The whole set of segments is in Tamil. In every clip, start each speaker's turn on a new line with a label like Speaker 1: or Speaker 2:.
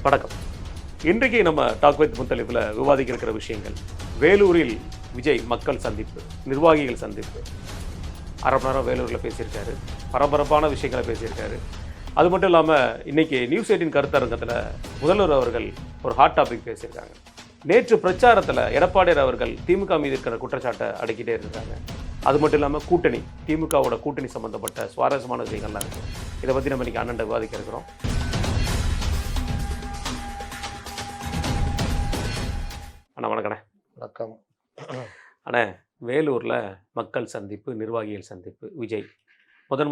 Speaker 1: வணக்கம். இன்றைக்கு நம்ம டாக் வித் முத்தலிஃபில் விவாதிக்க இருக்கிற விஷயங்கள், வேலூரில் விஜய் மக்கள் சந்திப்பு, நிர்வாகிகள் சந்திப்பு. அரை மணி நேரம் வேலூரில் பேசியிருக்காரு, பரபரப்பான விஷயங்களை பேசியிருக்காரு. அது மட்டும் இல்லாமல் இன்றைக்கி நியூஸ் 18 கருத்தரங்கத்தில் முதல்வர் அவர்கள் ஒரு ஹாட் டாபிக் பேசியிருக்காங்க. நேற்று பிரச்சாரத்தில் எடப்பாடியார் அவர்கள் திமுக மீது இருக்கிற குற்றச்சாட்டை அடக்கிட்டே இருக்காங்க. அது மட்டும் இல்லாமல் கூட்டணி, திமுகவோட கூட்டணி சம்மந்தப்பட்ட சுவாரஸ்யமான விஷயங்கள்லாம் இருக்குது. இதை பற்றி நம்ம இன்றைக்கி அண்ணன் விவாதிக்க இருக்கிறோம். அண்ணா வணக்கண்ணே.
Speaker 2: வணக்கம்
Speaker 1: அண்ணே, வேலூரில் மக்கள் சந்திப்பு, நிர்வாகிகள் சந்திப்பு. விஜய்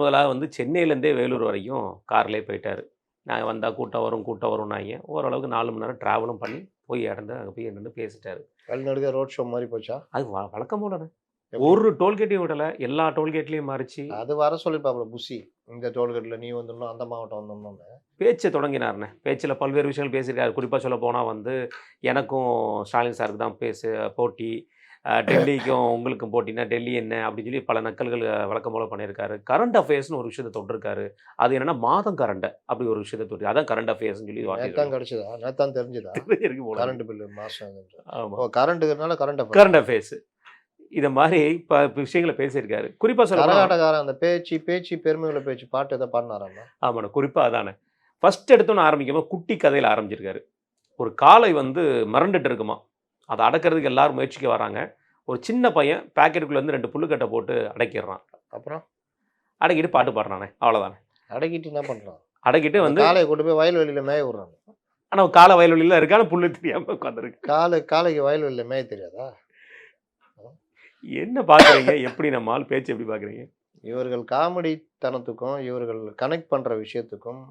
Speaker 1: முதலாக சென்னையிலேருந்தே வேலூர் வரைக்கும் கார்லேயே போயிட்டார். நான் வந்தால் கூட்டம் வரும்னாங்க. ஓரளவுக்கு 4 மணி நேரம் ட்ராவலும் பண்ணி போய் அங்கே போய் என்னென்னு பேசிட்டாரு.
Speaker 2: வழிநடுக ரோட் ஷோ மாதிரி போச்சா? அது
Speaker 1: வழக்கம் போலண்ணே. ஒரு டோல்கேட்டையும் விடலை, எல்லா டோல்கேட்லேயும் மாறிச்சு.
Speaker 2: அது வர சொல்லியிருப்பாப்புல புஷி, இந்த டோல்கேட்டில் நீ வந்துடணும், அந்த மாவட்டம் வந்துடணும்னு
Speaker 1: பேச்சை தொடங்கினார்ண்ணே. பேச்சில் பல்வேறு விஷயங்கள் பேசியிருக்காரு. குறிப்பாக சொல்ல போனால் எனக்கும் ஸ்டாலின் சாருக்கு தான் போட்டி, டெல்லிக்கும் உங்களுக்கும் போட்டினா டெல்லி என்ன அப்படின்னு சொல்லி பல நக்கல்கள் வழக்கம் போல பண்ணியிருக்காரு. கரண்ட் அஃபேர்ஸ்னு ஒரு விஷயத்தை தொட்டிருக்காரு. அது என்னன்னா மாதம் கரண்ட் அப்படி ஒரு விஷயத்தை தொட்டி, அதான் கரண்ட் அஃபேர்ஸ்னு சொல்லி
Speaker 2: நேத்தான் கிடைச்சதா, நேத்தான் தெரிஞ்சுதா கரண்ட் பில்லு மாதம்.
Speaker 1: ஆமாம்,
Speaker 2: கரண்ட்டுனால கரண்ட்
Speaker 1: அஃபேர்ஸ் இதை மாதிரி இப்போ விஷயங்களை பேசியிருக்காரு. குறிப்பாக சொல்ல
Speaker 2: கரகாட்டக்காரன் அந்த பேச்சு பெருமையுள்ள பேச்சு பாட்டு எதை பாடினாராங்க.
Speaker 1: ஆமாண்ணே, குறிப்பாக அதானே. ஃபஸ்ட் எடுத்தோன்னு ஆரம்பிக்காமல் குட்டி கதையில் ஆரம்பிச்சிருக்காரு. ஒரு காலை மறந்துட்டு இருக்குமா, அதை அடக்கிறதுக்கு எல்லாரும் முயற்சிக்க வராங்க. ஒரு சின்ன பையன் பேக்கெட்டுக்குள்ளே 2 புல்லுக்கட்டை போட்டு அடக்கிடுறான்.
Speaker 2: அப்புறம்
Speaker 1: அடக்கிட்டு பாட்டு பாடுறானே, அவ்வளோதானே.
Speaker 2: அடக்கிட்டு என்ன பண்ணுறான்?
Speaker 1: அடக்கிட்டு
Speaker 2: காலையை கொண்டு போய் வயல்வெளியில் மேய விடுறாங்க.
Speaker 1: ஆனால் காலை வயல்வெளியில் இருக்கான புல்லு தெரியாமல் உட்காந்துருக்கு.
Speaker 2: காலைக்கு வயல்வெளியில் மேய தெரியாதா?
Speaker 1: என்ன பார்க்குறீங்க? எப்படி நம்ம ஆள் பேச்சு எப்படி பார்க்குறீங்க?
Speaker 2: இவர்கள் காமெடி தனத்துக்கும் இவர்கள் கனெக்ட் பண்ணுற விஷயத்துக்கும்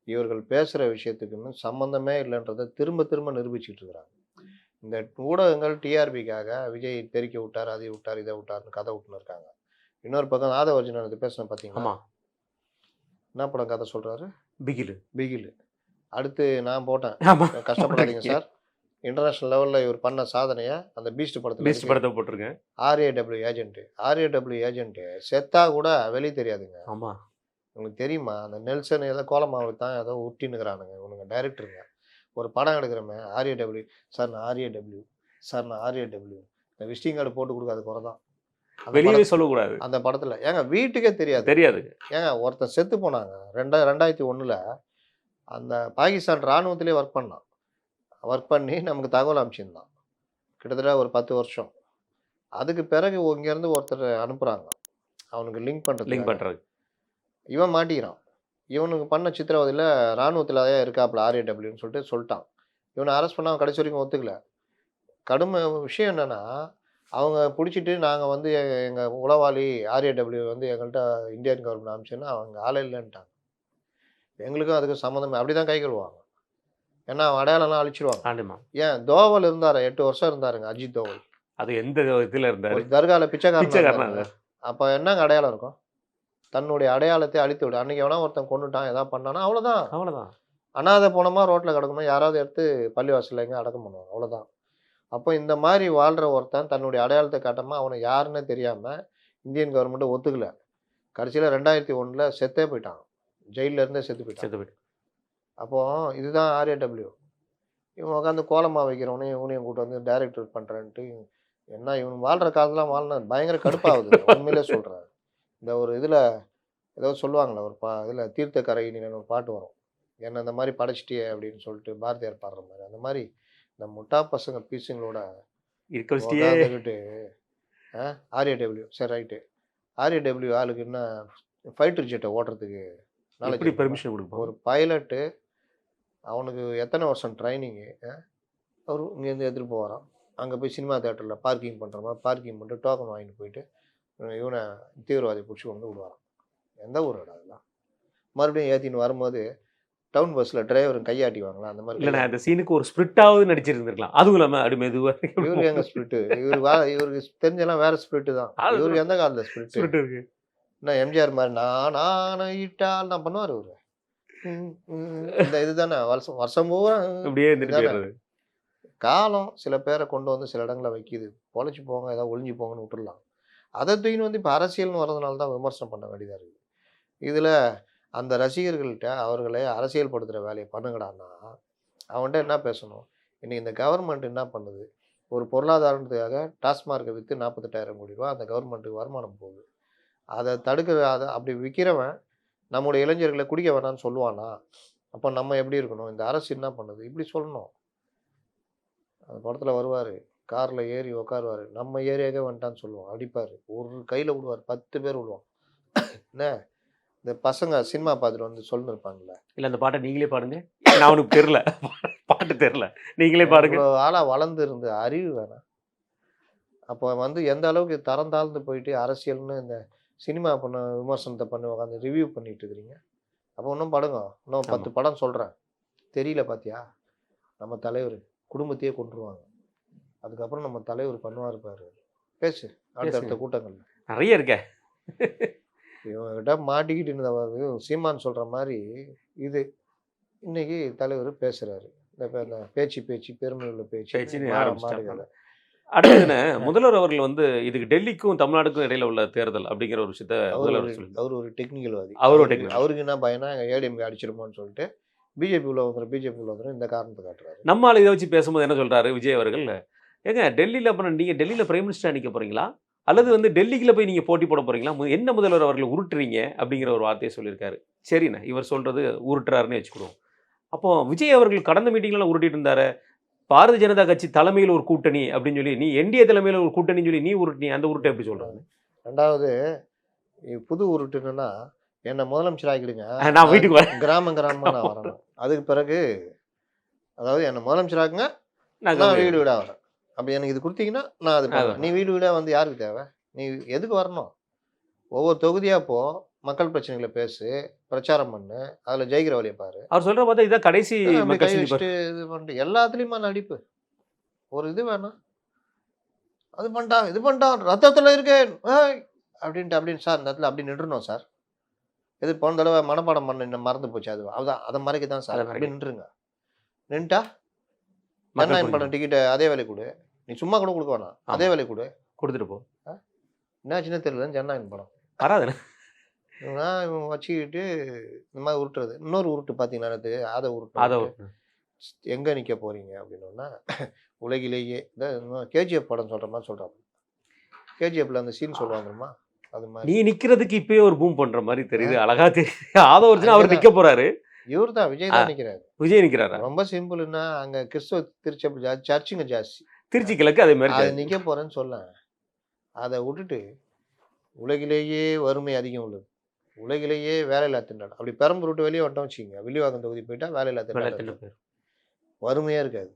Speaker 2: இவர்கள் பேசுகிற விஷயத்துக்குமே சம்மந்தமே இல்லைன்றதை திரும்ப நிரூபிச்சுட்டு இருக்கிறாங்க. இந்த ஊடகங்கள் டிஆர்பிக்காக விஜய் தெறிக்க விட்டார், அதை விட்டார், இதை விட்டார்னு கதை விட்டுன்னு இருக்காங்க. இன்னொரு பக்கம் ஆதவர்ஜுனன் இது பேசின பார்த்தீங்களா? என்ன படம் கதை சொல்கிறாரு? பிகிலு. அடுத்து நான் போட்டேன், கஷ்டப்படாதீங்க சார், இன்டர்நேஷ்னல் லெவலில் இவர் பண்ண சாதனையை அந்த பீஸ்ட் படத்தை
Speaker 1: போட்டிருக்கேன்.
Speaker 2: ஆர்ஏடபிள்யூ ஏஜென்ட்டு செத்தா கூட வெளியே தெரியாதுங்க.
Speaker 1: ஆமாம்,
Speaker 2: உங்களுக்கு தெரியுமா? அந்த நெல்சன் ஏதோ கோலமாவு தான் ஏதோ உட்டின்னுக்கிறானுங்க இவனுங்க டைரக்டருங்க. ஒரு படம் எடுக்கிறோமே ஆர்ஏடபிள்யூ சார், நான் ஆர்ஏடபிள்யூ இந்த விசிட்டிங் கார்டு போட்டு கொடுக்காத குறை தான்.
Speaker 1: வெளியே சொல்லக்கூடாது
Speaker 2: அந்த படத்தில். ஏங்க வீட்டுக்கே தெரியாது. ஏங்க ஒருத்தன் செத்து போனாங்க 2001 அந்த பாகிஸ்தான் இராணுவத்திலே ஒர்க் பண்ணி நமக்கு தகவல் அனுப்பிச்சிருந்தான். கிட்டத்தட்ட ஒரு 10 வருஷம். அதுக்கு பிறகு இங்கேருந்து ஒருத்தர் அனுப்புகிறாங்க அவனுக்கு லிங்க் பண்ணுறது. இவன் மாட்டிக்கிறான். இவனுக்கு பண்ண சித்திரவதையில் இராணுவத்தில் தான் இருக்காப்புல ஆர்ஏடபிள்யூன்னு சொல்லிட்டான். இவனை அரெஸ்ட் பண்ண அவன் கடைசி வரைக்கும் ஒத்துக்கல. கடுமை விஷயம் என்னென்னா, அவங்க பிடிச்சிட்டு நாங்கள் எங்கள் உளவாளி ஆர்ஏடபிள்யூ எங்கள்கிட்ட இந்தியன் கவர்மெண்ட் அனுப்பிச்சோன்னா அவங்க ஆளே இல்லைன்ட்டாங்க. எங்களுக்கும் அதுக்கு சம்மந்தமே அப்படி தான் கை கழுவாங்க. ஏன்னா அடையாளம்லாம் அழிச்சிடுவாங்க. ஏன் தோவல் இருந்தார், 8 வருஷம் இருந்தாருங்க அஜித் தோவல்.
Speaker 1: அது எந்த இதில் இருந்தார்?
Speaker 2: தர்காவில் பிச்சைக்காரன். அப்போ என்னங்க அடையாளம் இருக்கும்? தன்னுடைய அடையாளத்தை அழித்து விடு. அன்றைக்கி எவனா ஒருத்தன் கொண்டுட்டான், எதாவது பண்ணானா அவ்வளோதான். அனாதை போனோமா ரோட்டில் கிடக்கணும், யாராவது எடுத்து பள்ளிவாசலில் எங்கே அடக்கம் பண்ணுவாங்க, அவ்வளோதான். அப்போ இந்த மாதிரி வாழ்கிற ஒருத்தன் தன்னுடைய அடையாளத்தை காட்டாமல் அவனை யாருன்னு தெரியாமல் இந்தியன் கவர்மெண்ட்டு ஒத்துக்கல. கடைசியில் 2001 செத்தே போயிட்டான். ஜெயிலேருந்தே செத்து போயிட்டான். அப்போது இதுதான் ஆர்ஏடபிள்யூ. இவன் உட்காந்து கோலமாக வைக்கிறவனையும் இவனையும் கூட்டு டைரக்டர் பண்ணுறேன்ட்டு என்ன இவன் வாழ்கிற காலத்துலாம் வாழ்ன பயங்கர கடுப்பாகுது. உண்மையிலே சொல்கிறேன். இந்த ஒரு இதில் ஏதோ சொல்லுவாங்களே, ஒரு இதில் தீர்த்தக்கரையின்னு ஒரு பாட்டு வரும், என்னை இந்த மாதிரி படைச்சிட்டியே அப்படின்னு சொல்லிட்டு பாரதியார் பாடுற மாதிரி. அந்த மாதிரி இந்த முட்டா பசங்க பீஸுங்களோட இருக்கிட்டு ஆர்ஏடபிள்யூ சரி ரைட்டு. ஆர்ஏடபிள்யூ ஆளுக்கு என்ன ஃபைட்டர் ஜெட்டை ஓட்டுறதுக்கு நாளைக்கு
Speaker 1: பெர்மிஷன் கொடுப்போம்.
Speaker 2: ஒரு பைலட்டு அவனுக்கு எத்தனை வருஷம் ட்ரைனிங்கு. அவர் இங்கேருந்து எடுத்துகிட்டு போகிறான். அங்கே போய் சினிமா தேட்டரில் பார்க்கிங் பண்ணுற மாதிரி பார்க்கிங் பண்ணிட்டு டோக்கன் வாங்கிட்டு போயிட்டு இவனை தீவிரவாதி பிடிச்சி விடுவாரான். எந்த ஊரோட அதெல்லாம் மறுபடியும் ஏற்றின்னு வரும்போது டவுன் பஸ்ஸில் டிரைவரும் கையாட்டிவாங்களா அந்த மாதிரி.
Speaker 1: இல்லை, அந்த சீனுக்கு ஒரு ஸ்பிரிட்டாவது நடிச்சிருந்துருக்கலாம். அதுவும் இல்லாமல் அப்படி மெதுவாக
Speaker 2: இவருக்கு எங்கள் ஸ்பிரிட்டு, இவருக்கு தெரிஞ்செல்லாம் வேறு ஸ்பிரிட்டு தான். இவருக்கு எந்த காலத்தில் ஸ்பிரிட்
Speaker 1: இருக்கு?
Speaker 2: நான் எம்ஜிஆர் மாதிரி நான் இட்டால் நான் பண்ணுவார் இவரு. இந்த இதுதானே வருஷம் பூரா
Speaker 1: அப்படியே
Speaker 2: காலம் சில பேரை கொண்டு சில இடங்களை வைக்கிது. பொழைச்சி போங்க, ஏதாவது ஒழிஞ்சு போங்கன்னு விட்டுடலாம். அதை தூக்கின்னு இப்போ அரசியல்னு வர்றதுனால தான் விமர்சனம் பண்ண வேண்டியதாக இருக்குது. இதில் அந்த ரசிகர்கள்ட்ட அவர்களை அரசியல்படுத்துகிற வேலையை பண்ணுங்கடான்னா அவன்கிட்ட என்ன பேசணும்? இன்னைக்கு இந்த கவர்மெண்ட் என்ன பண்ணுது? ஒரு பொருளாதாரத்துக்காக டாஸ்மார்க்கை விற்று 48,000 கோடி ரூபா அந்த கவர்மெண்ட்டுக்கு வருமானம் போகுது. அதை அதை அப்படி விற்கிறவன் நம்முடைய இளைஞர்களை குடிக்க வேணாம்னு சொல்லுவானா? அப்போ நம்ம எப்படி இருக்கணும்? இந்த அரசு என்ன பண்ணுது? இப்படி சொல்லணும். அந்த படத்தில் வருவார், காரில் ஏறி உட்காருவார், நம்ம ஏரியாவே வந்துட்டான்னு சொல்லுவோம், அடிப்பார், ஒரு கையில் விடுவார், 10 பேர் விடுவோம். என்ன இந்த பசங்க சினிமா பார்த்துட்டு வந்து சொல்லிருப்பாங்கல்ல,
Speaker 1: இல்லை அந்த பாட்டை நீங்களே பாடுங்க, நான் அவனுக்கு தெரில, பாட்டு தெரில, நீங்களே பாடுங்க.
Speaker 2: ஆளாக வளர்ந்து இருந்த அறிவு வேணாம். அப்போ வந்து எந்த அளவுக்கு தரம் தாழ்ந்து போயிட்டு அரசியல்னு இந்த சினிமா பண்ண விமர்சனத்தை பண்ணி உட்காந்து ரிவ்யூ பண்ணிட்டு இருக்கிறீங்க. அப்போ இன்னும் படங்க, இன்னும் 10 படம் சொல்கிறேன், தெரியல பார்த்தியா? நம்ம தலைவர் குடும்பத்தையே கொண்டுருவாங்க. அதுக்கப்புறம் நம்ம தலைவர் பண்ணுவார் பாரு, பேசு அடுத்தடுத்த கூட்டங்கள்ல
Speaker 1: நிறைய இருக்க.
Speaker 2: இவங்ககிட்ட மாட்டிக்கிட்டு இருந்த சீமான் சொல்ற மாதிரி இது இன்னைக்கு தலைவர் பேசுறாரு. இந்த பேச்சு பெருமை உள்ள பேச்சு
Speaker 1: ஆரம்பிச்சிட்டாங்க. அடுத்து முதல்வர் அவர்கள் வந்து இதுக்கு டெல்லிக்கும் தமிழ்நாடுக்கும் இடையில உள்ள தேர்தல் அப்படிங்கிற ஒரு விஷயத்த
Speaker 2: அவர் ஒரு டெக்னிக்கல்வாதி.
Speaker 1: அவருக்கு
Speaker 2: என்ன பயனா ஏடிஎம்கே அடிச்சிருமோன்னு சொல்லிட்டு பிஜேபி உள்ள வந்துடும் இந்த காரணத்தை காட்டுறாரு.
Speaker 1: நம்மளால இதை வச்சு பேசும்போது என்ன சொல்றாரு விஜய் அவர்கள், ஏங்க டெல்லியில் அப்புறம் நீங்கள் டெல்லியில் பிரைம் மினிஸ்டர் நிற்க போகிறீங்களா அல்லது வந்து டெல்லிக்குள்ள போய் நீங்கள் போட்டி போட போகிறீங்களா, என்ன முதல்வர் அவர்களை உருட்டுறீங்க அப்படிங்கிற ஒரு வார்த்தையை சொல்லியிருக்காரு. சரிண்ணே, இவர் சொல்கிறது உருட்டுறாருன்னு வச்சுக்கிடுவோம். அப்போ விஜய் அவர்கள் கடந்த மீட்டிங்லாம் உருட்டிட்டு இருந்தாரு, பாரதிய ஜனதா கட்சி தலைமையில் ஒரு கூட்டணி அப்படின்னு சொல்லி, நீ என்டிஏ தலைமையில் ஒரு கூட்டணின்னு சொல்லி நீ உருட்டினி, அந்த உருட்டை எப்படி சொல்கிறாங்க?
Speaker 2: ரெண்டாவது புது உருட்டுன்னா என்னை முதலமைச்சர் ஆகிடுங்க,
Speaker 1: நான் வீட்டுக்கு
Speaker 2: கிராமமாக நான் வரணும். அதுக்கு பிறகு அதாவது என்னை முதலமைச்சர் ஆகுங்க, நான் வீடு வீடாக வரேன். அப்படி எனக்கு இது கொடுத்தீங்கன்னா நான் அது பண்ணுவேன். நீ வீடு வீடாக வந்து யாருக்கு தேவை? நீ எதுக்கு வரணும்? ஒவ்வொரு தொகுதியாக போ, மக்கள் பிரச்சனைகளை பேசு, பிரச்சாரம் பண்ணு, அதில் ஜெயிக்கிற வழியை பாரு.
Speaker 1: அவர் சொல்கிற பார்த்தா இதான் கடைசி
Speaker 2: கை வச்சுட்டு இது பண்ணிட்டு எல்லாத்துலேயுமா நடிப்பு. ஒரு இது வேணாம், அது பண்ணிட்டான் இது பண்ணிட்டான் ரத்தத்தில் இருக்கேன் அப்படின்னு சார் இந்த இடத்துல அப்படி நின்றுணும் சார். எது போன தடவை மனப்பாடம் பண்ண மறந்து போச்சு, அதுதான் அதை மறைக்க தான் சார். அப்படி நின்றுங்க. நின்ட்டா ஜனநாயகம் பண்ண டிக்கெட்டை அதே வேலை கொடு, நீ சும்மா கூட கொடுக்க வேணாம், அதே வேலை கொடு,
Speaker 1: கொடுத்துட்டு போ.
Speaker 2: என்ன சின்ன தெரியல ஜனநாயகம் படம்
Speaker 1: வராது
Speaker 2: இவன் வச்சுக்கிட்டு இந்த மாதிரி உருட்டுறது. இன்னொரு உருட்டு பார்த்தீங்கன்னா அதை உருட்டு எங்கே நிற்க போறீங்க அப்படின்னா, உலகிலேயே கேஜிஎஃப் படம் சொல்கிற மாதிரி சொல்கிறாங்க. கேஜிஎஃப்ல அந்த சீன் சொல்லுவாங்கம்மா, அது மாதிரி
Speaker 1: நீ நிற்கிறதுக்கு இப்பயே ஒரு பூம் பண்ணுற மாதிரி தெரியுது, அழகா தெரியுது. ஆதவர்ஜுனா அவர் நிற்க போறாரு,
Speaker 2: இவர் தான் விஜய் தான் நிற்கிறாரு.
Speaker 1: விஜய் நிற்கிறாரு.
Speaker 2: ரொம்ப சிம்பிள்னா அங்கே கிறிஸ்துவ திருச்சி சர்ச்சுங்க ஜாஸ்தி,
Speaker 1: திருச்சி கிழக்கு அதே மாதிரி
Speaker 2: அது நிற்க போறேன்னு சொல்ல. அதை விட்டுட்டு உலகிலேயே வறுமை அதிகம் உள்ளது, உலகிலேயே வேலையில்லா திண்டாட்டம், அப்படி பெரம்பூர் விட்டு வெளியே வந்துட்டோம் வச்சுக்கோங்க, வில்லிவாக்கம் தொகுதி போயிட்டா வேலையில்லா திண்டாட்டம், வறுமையாக இருக்காது.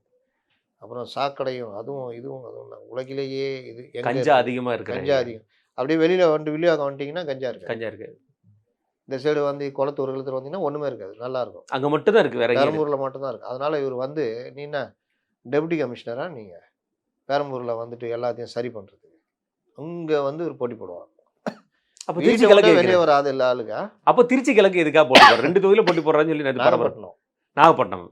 Speaker 2: அப்புறம் சாக்கடையும் அதுவும் இதுவும் அதுவும் உலகிலேயே இது
Speaker 1: கஞ்சா அதிகமாக இருக்கு,
Speaker 2: கஞ்சா அதிகம். அப்படியே வெளியில் வந்து வில்லிவாக்கம் வந்துட்டிங்கன்னா கஞ்சா இருக்காது. இந்த சைடு வந்து குளத்தூர் வந்தீங்கன்னா ஒன்றுமே இருக்காது, நல்லா இருக்கும்.
Speaker 1: அங்கே மட்டும் தான் இருக்குது, வேற
Speaker 2: பெரம்பூரில் மட்டும்தான் இருக்குது. அதனால இவர் வந்து நீ என்ன டெபுட்டி கமிஷனராக நீங்கள் பெரம்பூரில் வந்துட்டு எல்லாத்தையும் சரி பண்ணுறதுக்கு அங்கே வந்து ஒரு போட்டி போடுவாங்க.
Speaker 1: அப்போ திருச்சி கிழக்கு
Speaker 2: வெளியே வராது இல்லை ஆளுங்க.
Speaker 1: அப்போ திருச்சி கிழக்கு எதுக்காக போட்டி போடுற? 2 தொகுதியில் போட்டி போடுறான்னு சொல்லி நாகப்பட்டினம்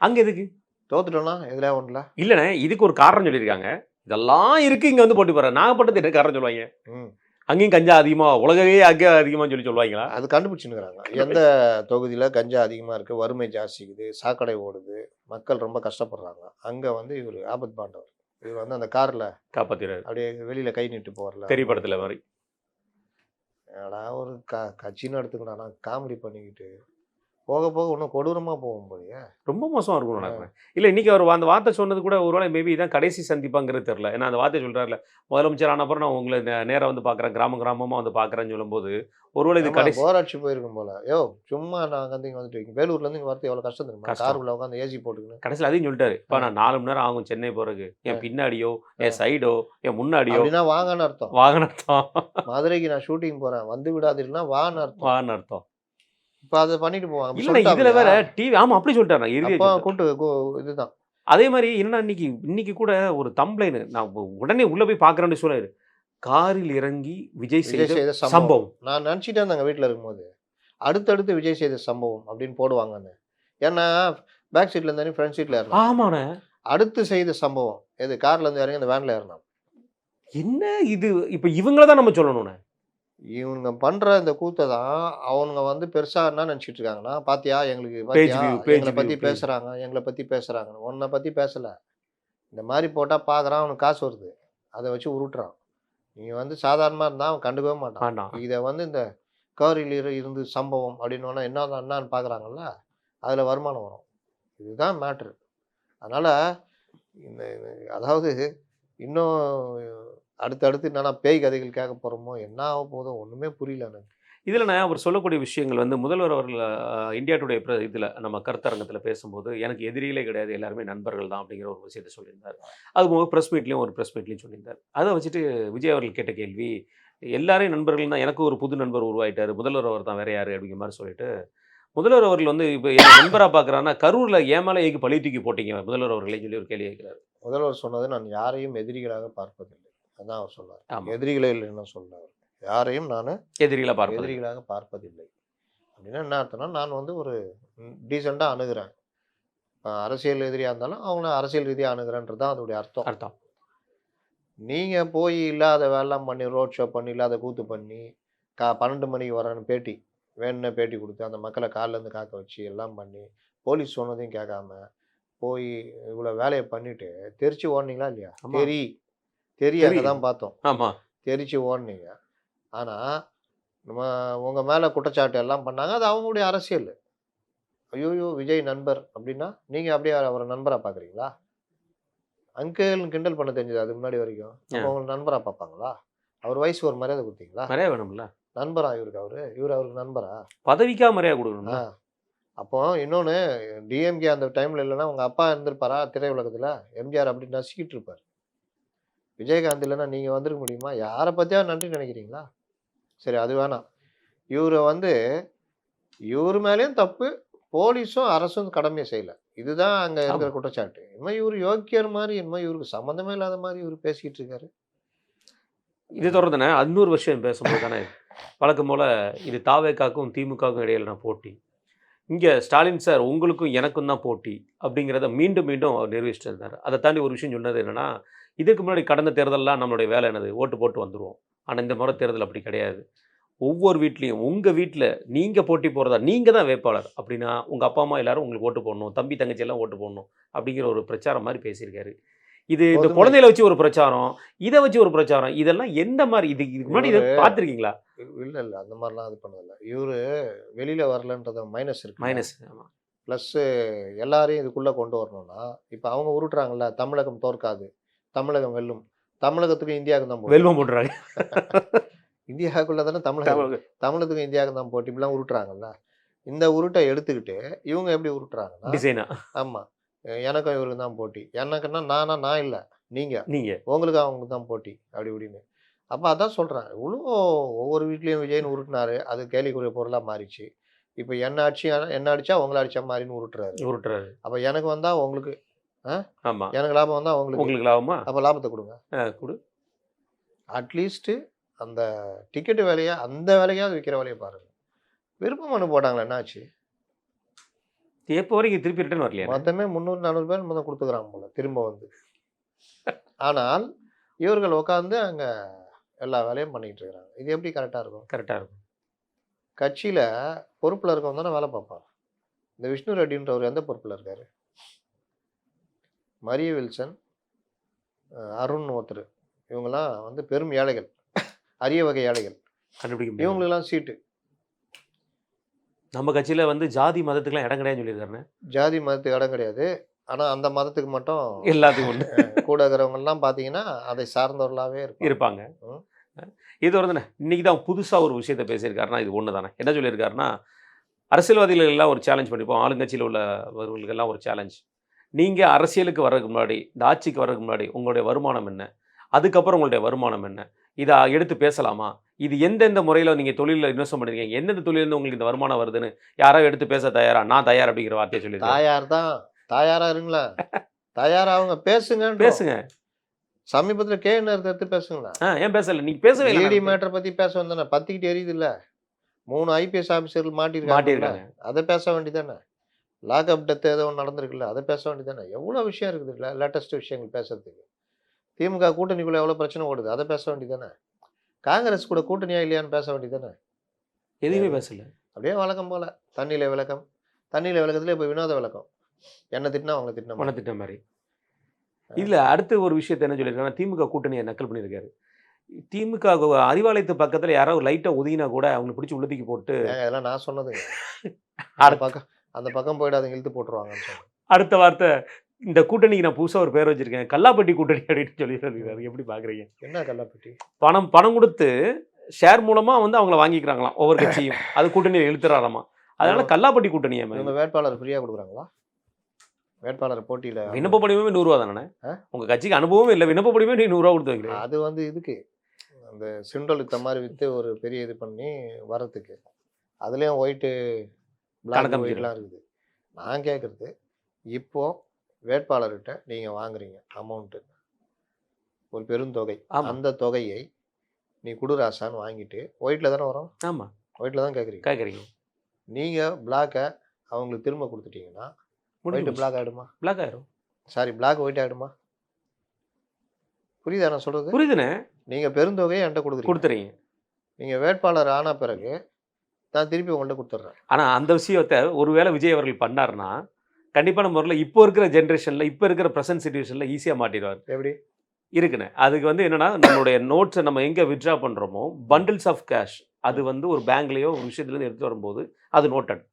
Speaker 1: அங்கே எதுக்கு
Speaker 2: தோத்துட்டோம்னா எதுல ஒன்றுல
Speaker 1: இல்லைண்ணே, இதுக்கு ஒரு காரணம் சொல்லியிருக்காங்க. இதெல்லாம் இருக்கு, இங்கே வந்து போட்டி போடுறேன். நாகப்பட்டினத்தை என்ன காரணம் சொல்லுவாங்க? அங்கேயும் கஞ்சா அதிகமாக, உலகவே அங்கே அதிகமாக சொல்லுவாங்களா?
Speaker 2: அது கண்டுபிடிச்சுன்னுக்குறாங்க. எந்த தொகுதியில் கஞ்சா அதிகமாக இருக்குது, வறுமை ஜாஸ்திக்குது, சாக்கடை ஓடுது, மக்கள் ரொம்ப கஷ்டப்படுறாங்க, அங்கே வந்து இவர் ஆபத் பாண்டவர். இவர் வந்து அந்த காரில்
Speaker 1: காப்பாற்றிடுறாரு,
Speaker 2: அப்படியே வெளியில் கை நீட்டு போகிறல
Speaker 1: பெரிய படத்தில் மாதிரி.
Speaker 2: ஏடா ஒரு கட்சின்னு எடுத்துக்கணும், நான் காமெடி பண்ணிக்கிட்டு போக போக இன்னும் கொடூரமாக போகும் போலியே,
Speaker 1: ரொம்ப மோசமாக இருக்கும் நினைக்கிறேன். இல்லை இன்னைக்கு அவர் அந்த வார்த்தை சொன்னது கூட ஒருவேளை மேபி இதான் கடைசி சந்திப்பாங்கிறது தெரியல. ஏன்னா அந்த வார்த்தை சொல்கிறாருல, முதலமைச்சர் ஆனப்பறம் நான் உங்களை நேராக வந்து பார்க்குறேன், கிராமமாக வந்து பார்க்குறேன்னு சொல்லும்போது ஒருவேளை இது கடைசி
Speaker 2: போராட்சி போயிருக்கும் போல. சும்மா நான் வந்து இங்கே வந்துட்டு வேலூர்லேருந்து இங்கே வரது எவ்வளோ கஷ்டம் தெரியுமா? காருக்குள்ள உட்காந்து ஏசி போட்டுக்கணும்.
Speaker 1: கடைசியில் அதையும் சொல்லிட்டாரு, இப்போ நான் 4 மணி நேரம் ஆகும் சென்னை போகிறதுக்கு, என் பின்னாடியோ என் சைடோ என் முன்னாடியோ
Speaker 2: அப்படின்னா வாங்கன்னு அர்த்தம். மதுரைக்கு நான் ஷூட்டிங் போகிறேன் வந்து விடாதீங்கன்னா வான்னு அர்த்தம். இப்போ அதை பண்ணிட்டு போவாங்க.
Speaker 1: இதுல வேற டிவி ஆமா அப்படி சொல்லிட்டாரு
Speaker 2: இதுதான்.
Speaker 1: அதே மாதிரி என்ன இன்னைக்கு கூட ஒரு தம்ப்லைன் நான் உடனே உள்ள போய் பாக்குறேன்னு சொன்னாரு, காரில் இறங்கி விஜய் செய்த சம்பவம்.
Speaker 2: நான் நினைச்சிட்டே இருந்தாங்க வீட்டுல இருக்கும்போது அடுத்தடுத்து விஜய் செய்த சம்பவம் அப்படின்னு போடுவாங்கன்னு. ஏன்னா பேக் சீட்ல இருந்தாலும் ஃப்ரண்ட் சீட்ல ஏறணும்.
Speaker 1: ஆமாண்ணே,
Speaker 2: அடுத்து செய்த சம்பவம் எது? கார்ல இருந்து இறங்கி அந்த வேன்ல ஏறணும்.
Speaker 1: என்ன இது? இப்ப இவங்கள தான் நம்ம சொல்லணும்ண்ணே.
Speaker 2: இவனுங்க பண்ற இந்த கூத்தை தான் அவனுங்க வந்து பெருசா என்ன நினைச்சிட்டு இருக்காங்கன்னா, பாத்தியா பாத்தியா
Speaker 1: பேஜ்
Speaker 2: எங்களை
Speaker 1: வியூ
Speaker 2: பத்தி
Speaker 1: புரியுது.
Speaker 2: பேசுறாங்க, எங்களை பத்தி பேசுறாங்க. உன்னை பத்தி பேசல. இந்த மாதிரி போட்டா பாக்குறான், அவனுக்கு காசு வருது. அதை வச்சு உருட்டுறான். நீ வந்து சாதாரணமா இருந்தா அவன் கண்டுக்கவே மாட்டான்.
Speaker 1: வேண்டாம்.
Speaker 2: இதை வந்து இந்த கவரில் இருந்து சம்பவம் அப்படின்னு என்னன்னு பாக்குறாங்கல்ல, அதுல வருமானம் வரும். இதுதான் மேட்ரு. அதனால இந்த அதாவது இன்னும் அடுத்தடுத்து என்னன்னா பேய் கதைகள் கேட்க போறோமோ, என்ன ஆக போதோ ஒண்ணுமே புரியல எனக்கு.
Speaker 1: இதில் நான் அவர் சொல்லக்கூடிய விஷயங்கள் வந்து முதல்வர் அவர்கள் இந்தியா டுடே இதில் நம்ம கருத்தரங்கத்தில் பேசும்போது எனக்கு எதிரிகளே கிடையாது, எல்லாருமே நண்பர்கள் தான் அப்படிங்கிற ஒரு விஷயத்தை சொல்லியிருந்தார். அது போக ப்ரெஸ் மீட்லேயும் சொல்லியிருந்தார். அதை வச்சுட்டு விஜய் அவர்கள் கேட்ட கேள்வி, எல்லாரையும் நண்பர்கள் தான், எனக்கு ஒரு புது நண்பர் உருவாயிட்டார், முதல்வர் அவர் தான், வேற யார் அப்படிங்கிற மாதிரி சொல்லிட்டு முதல்வர் அவர்கள் வந்து இப்போ என்ன நண்பராக பார்க்குறான்னா, கரூரில் ஏன் மேலே ஏக்கு பழி தூக்கி போட்டீங்க முதல்வர் அவர்களே சொல்லி ஒரு கேள்வி கேட்கிறார்.
Speaker 2: முதல்வர் சொன்னது, நான் யாரையும் எதிரிகளாக பார்ப்பதில்லை. அதான் அவர் சொன்னார்.
Speaker 1: ஆமா.
Speaker 2: எதிரிகளே இல்லைன்னு சொன்னார். யாரையும் நான் எதிரிகளாக பார்ப்பதில்லை அப்படின்னா என்ன அர்த்தம்னா, நான் வந்து ஒரு டீசெண்டாக அணுகிறேன். அரசியல் எதிரியாக இருந்தாலும் அவங்கள அரசியல் ரீதியாக அணுகிறேன்றது தான் அதோடைய அர்த்தம். நீங்கள் போய் இல்லாத வேலைலாம் பண்ணி ரோட் ஷோ பண்ணி இல்லாத கூத்து பண்ணி 12 மணிக்கு வரேன்னு பேட்டி வேணும்னே பேட்டி கொடுத்து அந்த மக்களை காலிலேருந்து காக்க வச்சு எல்லாம் பண்ணி போலீஸ் சொன்னதையும் கேட்காம போய் இவ்வளோ வேலையை பண்ணிட்டு தெரிச்சு ஓடுனீங்களா இல்லையா? தெரியாத தான் பார்த்தோம்.
Speaker 1: ஆமாம்,
Speaker 2: தெரிச்சு ஓடுனீங்க. ஆனால் நம்ம உங்கள் மேலே குற்றச்சாட்டு எல்லாம் பண்ணாங்க. அது அவங்களுடைய அரசியல். ஐயோயோ விஜய் நண்பர் அப்படின்னா நீங்கள் அப்படியே அவரை நண்பராக பார்க்குறீங்களா? அங்கிள்னு கிண்டல் பண்ண தெரிஞ்சது அதுக்கு முன்னாடி வரைக்கும். அப்போ உங்களை நண்பராக பார்ப்பாங்களா? அவர் வயசு ஒரு மரியாதை கொடுத்தீங்களா?
Speaker 1: மரியாதை வேணும்ல.
Speaker 2: நண்பரா இவருக்கு? அவருக்கு நண்பரா?
Speaker 1: பதவிக்காக மரியாதை கொடுக்கணும்.
Speaker 2: அப்போ இன்னொன்று, டிஎம்கே அந்த டைமில் இல்லைன்னா உங்கள் அப்பா இருந்திருப்பாரா திரையுலகத்தில்? எம்ஜிஆர் அப்படி நசுக்கிட்டு இருப்பார். விஜயகாந்த் இல்லைன்னா நீங்கள் வந்துருக்க முடியுமா? யாரை பற்றியா நன்றி நினைக்கிறீங்களா? சரி, அது வேணாம். இவரை வந்து இவர் மேலேயும் தப்பு, போலீஸும் அரசும் கடமையை செய்யலை. இதுதான் அங்கே இருக்கிற குற்றச்சாட்டு. இனிமேல் இவர் யோக்கியர் மாதிரி, இனிமேல் இவருக்கு சம்மந்தமே இல்லாத மாதிரி இவர் பேசிக்கிட்டு இருக்காரு.
Speaker 1: இது தொடர்ந்துண்ணே இன்னொரு விஷயம் பேசும்போது தானே வழக்கம் போல் இது தாவேக்காக்கும் திமுகவுக்கும் இடையிலான போட்டி, இங்கே ஸ்டாலின் சார் உங்களுக்கும் எனக்கும் தான் போட்டி அப்படிங்கிறத மீண்டும் அவர் நிரூபிச்சுட்டு இருந்தார். அதை தாண்டி ஒரு விஷயம் சொன்னது என்னென்னா, இதுக்கு முன்னாடி கடந்த தேர்தலெலாம் நம்மளுடைய வேலை என்னது, ஓட்டு போட்டு வந்துடுவோம். ஆனால் இந்த முறை தேர்தல் அப்படி கிடையாது. ஒவ்வொரு வீட்லேயும் உங்கள் வீட்டில் நீங்கள் போட்டி போகிறதா, நீங்கள் தான் வேட்பாளர் அப்படின்னா உங்கள் அப்பா அம்மா எல்லாரும் உங்களுக்கு ஓட்டு போடணும், தம்பி தங்கச்சி எல்லாம் ஓட்டு போடணும் அப்படிங்கிற ஒரு பிரச்சாரம் மாதிரி பேசியிருக்காரு. இது இந்த குழந்தைகளை வச்சு ஒரு பிரச்சாரம், இதை வச்சு ஒரு பிரச்சாரம், இதெல்லாம் எந்த மாதிரி இதுக்கு முன்னாடி இதை பார்த்துருக்கீங்களா?
Speaker 2: இல்லை அந்த மாதிரிலாம் இது பண்ணதில்லை. இவர் வெளியில் வரலன்றது மைனஸ் இருக்கு.
Speaker 1: ஆமாம்.
Speaker 2: ப்ளஸ்ஸு எல்லாரையும் இதுக்குள்ளே கொண்டு வரணும்னா, இப்போ அவங்க உருட்டுறாங்கல்ல, தமிழகம் தோற்காது, தமிழகம் வெல்லும், தமிழகத்துக்கு இந்தியாவுக்கு தான்
Speaker 1: வெல்வம் போட்டுறாங்க.
Speaker 2: இந்தியாவுக்குள்ளே தானே தமிழகத்துக்கு இந்தியாவுக்கு தான் போட்டி, இப்படிலாம் உருட்டுறாங்கல்ல. இந்த உருட்டை எடுத்துக்கிட்டு இவங்க எப்படி உருட்டுறாங்கன்னா,
Speaker 1: டிசைனா,
Speaker 2: ஆமாம் எனக்கும் இவருக்கு தான் போட்டி, எனக்குன்னா நான் இல்லை, நீங்கள் உங்களுக்கு அவங்க தான் போட்டி அப்படி இப்படின்னு. அப்போ அதான் சொல்கிறேன், இவ்வளோ ஒவ்வொரு வீட்லேயும் விஜய்னு உருட்டினாரு, அது கேலிக்குரிய பொருளாக மாறிச்சு. இப்போ என்ன அடிச்சா உங்களை அடிச்சா மாதிரின்னு உருட்டுறாரு. அப்போ எனக்கு வந்தால் உங்களுக்கு,
Speaker 1: ஆமாம்
Speaker 2: எனக்கு லாபம் வந்தால் உங்களுக்கு
Speaker 1: லாபமா?
Speaker 2: அப்போ லாபத்தை கொடுங்க. அட்லீஸ்ட்டு அந்த டிக்கெட்டு வேலையை, அந்த வேலையாவது விற்கிற வேலையை பாருங்கள். விருப்பம் மனு போட்டாங்களா, என்னாச்சு?
Speaker 1: எப்போ வரைக்கும் திருப்பி ரிட்டர்ன் வரலையா?
Speaker 2: மொத்தமே 300-400 பேர் முதல் கொடுத்துக்கிறாங்க போல திரும்ப வந்து. ஆனால் இவர்கள் உட்காந்து அங்கே எல்லா வேலையும் பண்ணிக்கிட்டு இருக்கிறாங்க. இது எப்படி கரெக்டாக இருக்கும்? கட்சியில் பொறுப்பில் இருக்கவங்க தானே வேலை பார்ப்பான். இந்த விஷ்ணு ரெட்டின்றவர் எந்த பொறுப்பில் இருக்கார்? மரிய வில்சன், அருண் ஒருத்தர், இவங்கெல்லாம் வந்து பெரும் ஏழைகள், அரிய வகை ஏழைகள்.
Speaker 1: கண்டுபிடிக்க
Speaker 2: இவங்களுக்கெல்லாம் சீட்டு.
Speaker 1: நம்ம கட்சியில் வந்து ஜாதி மதத்துக்குலாம் இடம் கிடையாதுன்னு சொல்லியிருக்காருண்ணே.
Speaker 2: ஜாதி மதத்துக்கு இடம் கிடையாது, ஆனால் அந்த மதத்துக்கு மட்டும்
Speaker 1: எல்லாத்துக்கும் ஒன்று.
Speaker 2: கூட இருக்கிறவங்கெல்லாம் பார்த்தீங்கன்னா அதை சார்ந்தவர்களாகவே இருப்பாங்க.
Speaker 1: இது வருதுண்ணே, இன்றைக்கி தான் புதுசாக ஒரு விஷயத்தை பேசியிருக்காருன்னா இது ஒன்று தானே. என்ன சொல்லியிருக்காருன்னா, அரசியல்வாதிகள் எல்லாம் ஒரு சேலஞ்ச் பண்ணிப்போம், ஆளுங்கட்சியில் உள்ளவர்களுக்கெல்லாம் ஒரு சேலஞ்ச். நீங்கள் அரசியலுக்கு வர்றதுக்கு முன்னாடி, இந்த ஆட்சிக்கு வர்றதுக்கு முன்னாடி உங்களுடைய வருமானம் என்ன, அதுக்கப்புறம் உங்களுடைய வருமானம் என்ன, இதை எடுத்து பேசலாமா, இது எந்தெந்த முறையில் நீங்கள் தொழிலில் இன்வெஸ்ட் பண்ணிருக்கீங்க, எந்தெந்த தொழிலேருந்து உங்களுக்கு இந்த வருமானம் வருதுன்னு யாராவது எடுத்து பேச தயாரா? நான் தயார் அப்படிங்கிற வார்த்தையை சொல்லி.
Speaker 2: தயார் தான், தயாராக இருங்களா, தயாராக பேசுங்க. சமீபத்தில் கேஎன்ஆர் எடுத்து பேசுங்களா?
Speaker 1: ஏன் பேசல? நீங்க பேசவே இல்லை.
Speaker 2: இடி மேட்டரை பற்றி பேச வந்தானே, பத்திக்கிட்டு எரியுது இல்லை, 3 ஐபிஎஸ் ஆஃபீஸர்கள் மாட்டிருக்காங்க, அதை பேச வேண்டியதானே. லாக்அப் டெத் ஏதோ ஒன்று நடந்திருக்குல்ல, அதை பேச வேண்டியதானே. எவ்வளோ விஷயம் இருக்குது இல்லை, லேட்டஸ்ட் விஷயங்கள் பேசுறதுக்கு. திமுக கூட்டணிக்குள்ளே எவ்வளோ பிரச்சனை ஓடுது, அதை பேச வேண்டியதானே. காங்கிரஸ் கூட கூட்டணியா இல்லையான்னு பேச வேண்டியதானே.
Speaker 1: எதுவுமே பேசல.
Speaker 2: அப்படியே வழக்கம் போல தண்ணியில விளக்கம். தண்ணியில விளக்கத்துல இப்போ வினோத விளக்கம். என்ன திட்டினா அவங்க திட்டின மாதிரி.
Speaker 1: திட்ட மாதிரி. இதுல அடுத்து ஒரு விஷயத்த என்ன சொல்லியிருக்காங்கன்னா, திமுக கூட்டணியை நக்கல் பண்ணியிருக்காரு. திமுக அறிவாலயத்து பக்கத்துல யாராவது லைட்டா ஒதுங்கினா கூட அவங்களை பிடிச்சி உள்ள தூக்கி போட்டு
Speaker 2: இதெல்லாம் நான் சொன்னதுங்க. அந்த பக்கம் போயிடாதீங்க, இழுத்து போட்டுருவாங்கன்னு சொன்னேன்.
Speaker 1: அடுத்த வார்த்தை, இந்த கூட்டணிக்கு நான் புதுசா ஒரு பேர் வச்சிருக்கேன், கல்லாப்பட்டி கூட்டணி அப்படின்னு சொல்லியிருக்காரு. எப்படி பாக்குறீங்க? என்ன
Speaker 2: கல்லாப்பட்டி?
Speaker 1: பணம் கொடுத்து ஷேர் மூலமா வந்து அவங்கள வாங்கிக்கிறாங்களாம் ஒவ்வொரு கட்சியும். அது கூட்டணியை இழுத்துறாராமா. அதனால கல்லாப்பட்டி கூட்டணியா?
Speaker 2: இவங்க வேட்பாளர் ஃப்ரீயா கொடுக்குறாங்களா? வேட்பாளர் போட்டியில
Speaker 1: விண்ணப்ப படிவமே 100 ரூபா தானே? உங்க கட்சிக்கு அனுபவமே இல்லை, விண்ணப்ப படிவமே நீ 100 ரூபா கொடுத்து வைக்கிறீங்க.
Speaker 2: அது வந்து இதுக்கு அந்த சிண்டல் வித்த மாதிரி வித்து ஒரு பெரிய இது பண்ணி வரத்துக்கு. அதுலயும் ஒயிட்டு பிளாக் ஒயிட்லாம் இருக்குது. நான் கேட்குறது, இப்போ வேட்பாளர்கிட்ட நீங்க வாங்குறீங்க அமௌண்ட்டு, ஒரு பெருந்தொகை. அந்த தொகையை நீ குடுராசான்னு வாங்கிட்டு ஒயிட்ல தானே வரும்.
Speaker 1: ஆமா,
Speaker 2: ஒயிட்ல தான் கேட்குறீங்க. நீங்க பிளாக்கை அவங்களுக்கு திரும்ப கொடுத்துட்டீங்கன்னா ஒயிட் பிளாக் ஆகிடுமா?
Speaker 1: பிளாக் ஆயிடும்.
Speaker 2: சாரி, பிளாக் ஒயிட் ஆகிடுமா? புரியுதா நான் சொல்றது?
Speaker 1: புரியுதுண்ணே.
Speaker 2: நீங்க பெருந்தொகையை என்கிட்ட கொடுத்துறீங்க. நீங்க வேட்பாளர் ஆன பிறகு நான் திருப்பி உங்கள்கிட்ட கொடுத்துட்றேன்.
Speaker 1: ஆனால் அந்த விஷயத்தை ஒருவேளை விஜய் அவர்கள் பண்ணார்னா கண்டிப்பான முறையில் இப்போ இருக்கிற ஜென்ரேஷனில், இப்போ இருக்கிற ப்ரெசன்ட் சிச்சுவேஷனில் ஈஸியாக மாட்டிடுவார்.
Speaker 2: எப்படி
Speaker 1: இருக்குண்ணே? அதுக்கு வந்து என்னன்னா, நம்மளுடைய நோட்ஸை நம்ம எங்கே வித்ட்ரா பண்ணுறோமோ பண்டில்ஸ் ஆஃப் கேஷ், அது வந்து ஒரு பேங்க்லேயோ ஒரு விஷயத்துலேருந்து எடுத்து வரும்போது அது நோட்டட்.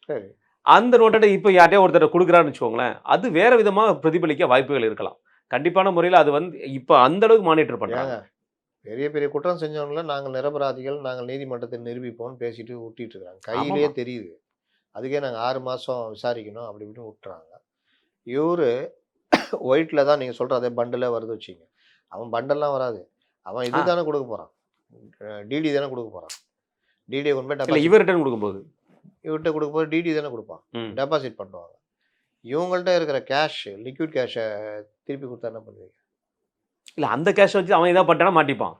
Speaker 2: சரி,
Speaker 1: அந்த நோட்டை இப்போ யார்ட்டையோ ஒருத்தர் கொடுக்குறான்னு வச்சுக்கோங்களேன், அது வேறு விதமாக பிரதிபலிக்க வாய்ப்புகள் இருக்கலாம். கண்டிப்பான முறையில் அது வந்து இப்போ அந்தளவுக்கு மானிட்டர் பண்ணுறாங்க.
Speaker 2: பெரிய பெரிய குற்றம் செஞ்சவங்கள நாங்கள் நிரபராதிகள், நாங்கள் நீதிமன்றத்தில் நிரூபிப்போம்னு பேசிட்டு விட்டிட்டு இருக்காங்க. கையிலேயே தெரியுது. அதுக்கே நாங்கள் 6 மாதம் விசாரிக்கணும் அப்படி இப்படின்னு விட்டுறாங்க. இவரு ஒயிட்டில் தான் நீங்கள் சொல்கிற அதே பண்டிலே வருது வச்சுங்க. அவன் பண்டெல்லாம் வராது. அவன் இது தானே கொடுக்க போகிறான், டிடி தானே கொடுக்க போகிறான். டிடியை கொண்டு போய் டெபாசிட்,
Speaker 1: இவர் ரிட்டர்ன் கொடுக்கும்போது
Speaker 2: இவர்கிட்ட கொடுக்கும்போது டிடி தானே கொடுப்பான், டெபாசிட் பண்ணுவாங்க. இவங்கள்ட்ட இருக்கிற கேஷ், லிக்விட் கேஷை திருப்பி கொடுத்தா என்ன பண்ணுவீங்க?
Speaker 1: இல்லை, அந்த கேஷை வச்சு அவன் எதாவது பண்ணிட்டானா மாட்டிப்பான்.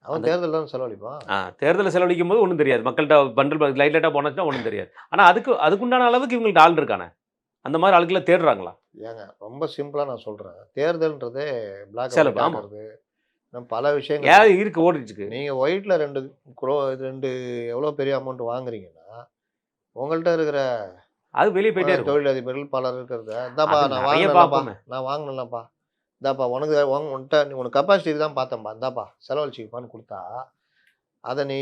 Speaker 2: அவன் தேர்தல் தான் செலவழிப்பான்.
Speaker 1: தேர்தலில் செலவழிக்கும் போது ஒன்றும் தெரியாது, மக்கள்கிட்ட பண்டில் லைட் லைட்டாக போனச்சுன்னா ஒன்றும் தெரியாது. ஆனால் அதுக்குண்டான அளவுக்கு இவங்கள்ட்ட ஆள் இருக்கானே, அந்த மாதிரி ஆளுகளை தேடுறாங்களா?
Speaker 2: ஏங்க ரொம்ப சிம்பிளாக நான் சொல்கிறேன், தேர்தல்ன்றதே பிளாக் ஆகிறது பல விஷயங்கள்
Speaker 1: இருக்கு, ஓடிச்சுக்கு.
Speaker 2: நீங்கள் ஒயிட்டில் 2 எவ்வளோ பெரிய அமௌண்ட் வாங்குறீங்கன்னா உங்கள்கிட்ட இருக்கிற
Speaker 1: அது வெளியே போயிட்டே இருக்கும்.
Speaker 2: தொழிலதிபர்கள் பலர் இருக்கிறத, இந்தாப்பா நான் வாங்கினேன்ப்பா, இந்தாப்பா உனக்கு கெப்பாசிட்டி தான் பார்த்தேன்ப்பா, இந்தாப்பா செலவழிச்சிப்பான்னு கொடுத்தா அதை நீ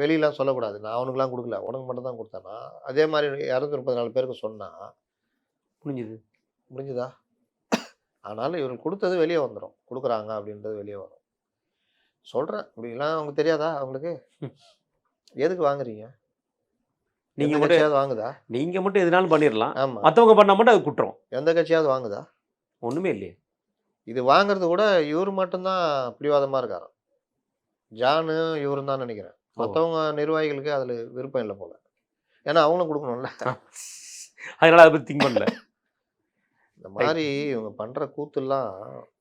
Speaker 2: வெளியெலாம் சொல்லக்கூடாது. நான் அவனுக்குலாம் கொடுக்கல, உனக்கு மட்டும் தான் கொடுத்தானா. அதே மாதிரி 234 பேருக்கு சொன்னால் முடிஞ்சுதா? ஆனாலும் இவர்கள் கொடுத்தது வெளியே வந்துடும், கொடுக்குறாங்க அப்படின்றது வெளியே வரும். சொல்கிறேன், இப்படிலாம் அவங்க தெரியாதா? அவங்களுக்கு எதுக்கு வாங்குறீங்க?
Speaker 1: நீங்கள் மட்டும்
Speaker 2: வாங்குதா?
Speaker 1: நீங்கள் மட்டும் எதுனாலும் பண்ணிடலாம். ஆமாம், மற்றவங்க பண்ணால் மட்டும் அது குற்றம்.
Speaker 2: எந்த கட்சியாவது வாங்குதா?
Speaker 1: ஒன்றுமே இல்லையே.
Speaker 2: இது வாங்குறது கூட இவர் மட்டும்தான் பிடிவாதமாக இருக்காராம். ஜானு இவரும் தான் நினைக்கிறேன். மற்றவங்க நிர்வாகிகளுக்கு அதில் விருப்பம் இல்லை போல. ஏன்னா அவங்களும் கொடுக்கணும்ல,
Speaker 1: அதனால் அதை பற்றி திங்க் பண்ணல.
Speaker 2: இந்த மாதிரி இவங்க பண்ணுற கூத்துலாம்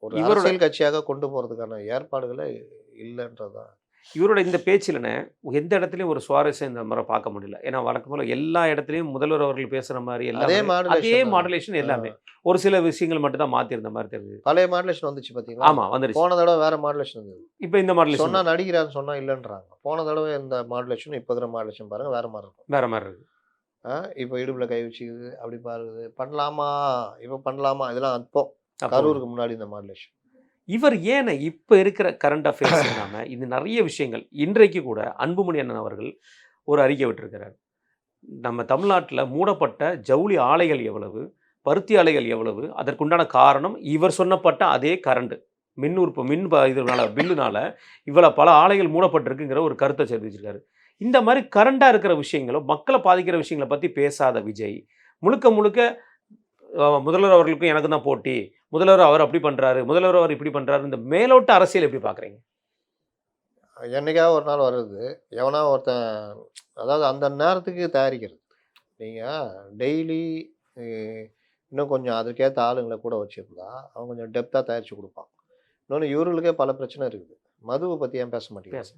Speaker 2: ஒரு அரசியல் கட்சியாக கொண்டு போகிறதுக்கான ஏற்பாடுகளே இல்லைன்றது தான்.
Speaker 1: இவரோட இந்த பேச்சில்னே எந்த இடத்துலையும் ஒரு சுவாரஸ்யம் இந்த முறை பார்க்க முடியல. ஏன்னா வழக்கம் போல எல்லா இடத்துலையும் முதல்வர் அவர்கள் பேசுகிற மாதிரி அதே மாடுலேஷன் எல்லாமே, ஒரு சில விஷயங்கள் மட்டும் தான் மாற்றிருந்த மாதிரி தெரியுது.
Speaker 2: பழைய மாடுலேஷன் வந்துச்சு பார்த்தீங்களா?
Speaker 1: ஆமாம், வந்துருச்சு.
Speaker 2: போன தடவை வேறு மாடுலேஷன் இருந்தது,
Speaker 1: இப்போ இந்த மாடுலேஷன்
Speaker 2: சொன்னால் நடிக்கிறான்னு சொன்னால் இல்லைன்றாங்க. போன தடவை இந்த மாடுலேஷன் இப்போ இருக்கிற மாடுலேஷன் பாருங்கள் வேறு மாதிரி இருக்கும்.
Speaker 1: வேறு மாதிரி இருக்குது.
Speaker 2: இப்போ இடுப்பில் கை வச்சுக்குது, அப்படி பாருக்குது, பண்ணலாமா இப்போ பண்ணலாமா, இதெல்லாம் அப்போ கரூருக்கு முன்னாடி இந்த மாடுலேஷன்.
Speaker 1: இவர் ஏன்னா இப்போ இருக்கிற கரண்ட் அஃபேர்ஸ் இல்லாமல் இது நிறைய விஷயங்கள். இன்றைக்கு கூட அன்புமணி அண்ணன் அவர்கள் ஒரு அறிக்கை விட்டிருக்கிறார். நம்ம தமிழ்நாட்டில் மூடப்பட்ட ஜவுளி ஆலைகள் எவ்வளவு, பருத்தி ஆலைகள் எவ்வளவு, அதற்குண்டான காரணம் இவர் சொன்னப்பட்ட அதே கரண்ட் இதனால பில்லுனால இவ்வளோ பல ஆலைகள் மூடப்பட்டிருக்குங்கிற ஒரு கருத்தை தெரிவிச்சிருக்காரு. இந்த மாதிரி கரண்டாக இருக்கிற விஷயங்களும் மக்களை பாதிக்கிற விஷயங்களை பற்றி பேசாத விஜய் முழுக்க முதல்வர் அவர்களுக்கும் எனக்கு தான் போட்டி, முதல்வர் அவர் அப்படி பண்ணுறாரு, முதல்வர் அவர் இப்படி பண்ணுறாரு, இந்த மேலோட்ட அரசியல் எப்படி பார்க்குறீங்க?
Speaker 2: என்னைக்காவது ஒரு நாள் வருது, எவனா ஒருத்தன், அதாவது அந்த நேரத்துக்கு தயாரிக்கிறது. நீங்கள் டெய்லி இன்னும் கொஞ்சம் அதுக்கேற்ற ஆளுங்களை கூட வச்சுருந்தா அவன் கொஞ்சம் டெப்த்தாக தயாரித்து கொடுப்பான். இன்னொன்று இவர்களுக்கே பல பிரச்சனை இருக்குது. மதுவை பற்றி ஏன் பேச மாட்டேங்க?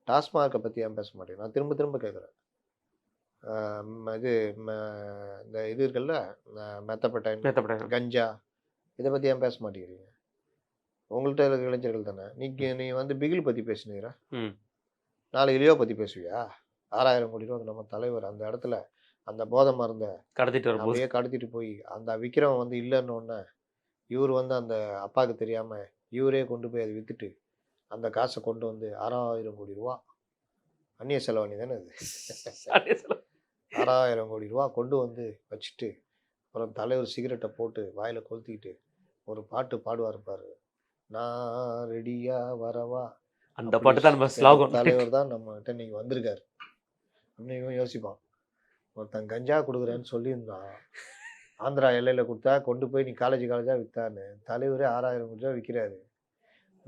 Speaker 2: டாஸ்மார்க்கை பற்றி ஏன் பேச மாட்டேங்க? நான் திரும்ப திரும்ப கேட்குறேன். இந்த இது இருக்குல்ல, மெத்தப்படைன், கஞ்சா, இதை பற்றி ஏன் பேச மாட்டேங்கிறீங்க? உங்கள்கிட்ட இருக்க இளைஞர்கள் தானே. நீ வந்து பிகில் பற்றி பேசுனீங்க,
Speaker 1: ம்.
Speaker 2: நாளைக்கு லியோ பற்றி பேசுவியா? 6000 கோடி ரூபா நம்ம தலைவர் அந்த இடத்துல அந்த போதை மருந்தை
Speaker 1: கடத்திட்டு வரும்போது
Speaker 2: அப்படியே கடத்திட்டு போய் அந்த விற்கிறவன் வந்து இல்லைன்னு இவர் வந்து அந்த அப்பாவுக்கு தெரியாம இவரே கொண்டு போய் அதை வித்துட்டு அந்த காசை கொண்டு வந்து 6000 கோடி ரூபா அந்நிய செலவாணி தானே அது. 6000 கோடி ரூபா கொண்டு வந்து வச்சுட்டு அப்புறம் தலைவர் சிகரெட்டை போட்டு வாயில கொளுத்திக்கிட்டு ஒரு பாட்டு பாடுவார் பாரு, நான் ரெடியா வரவா.
Speaker 1: அந்த பாட்டு தான் நம்ம ஸ்லோகன்.
Speaker 2: தலைவர் தான் நம்ம கிட்ட நீங்க வந்திருக்காரு அப்படின்னு யோசிப்பான். ஒருத்தன் கஞ்சா கொடுக்குறேன்னு சொல்லியிருந்தான், ஆந்திரா எல்லையில கொடுத்தா கொண்டு போய் நீ காலேஜா வித்தான்னு தலைவரே 6000 கோடி ரூபா விற்கிறாரு.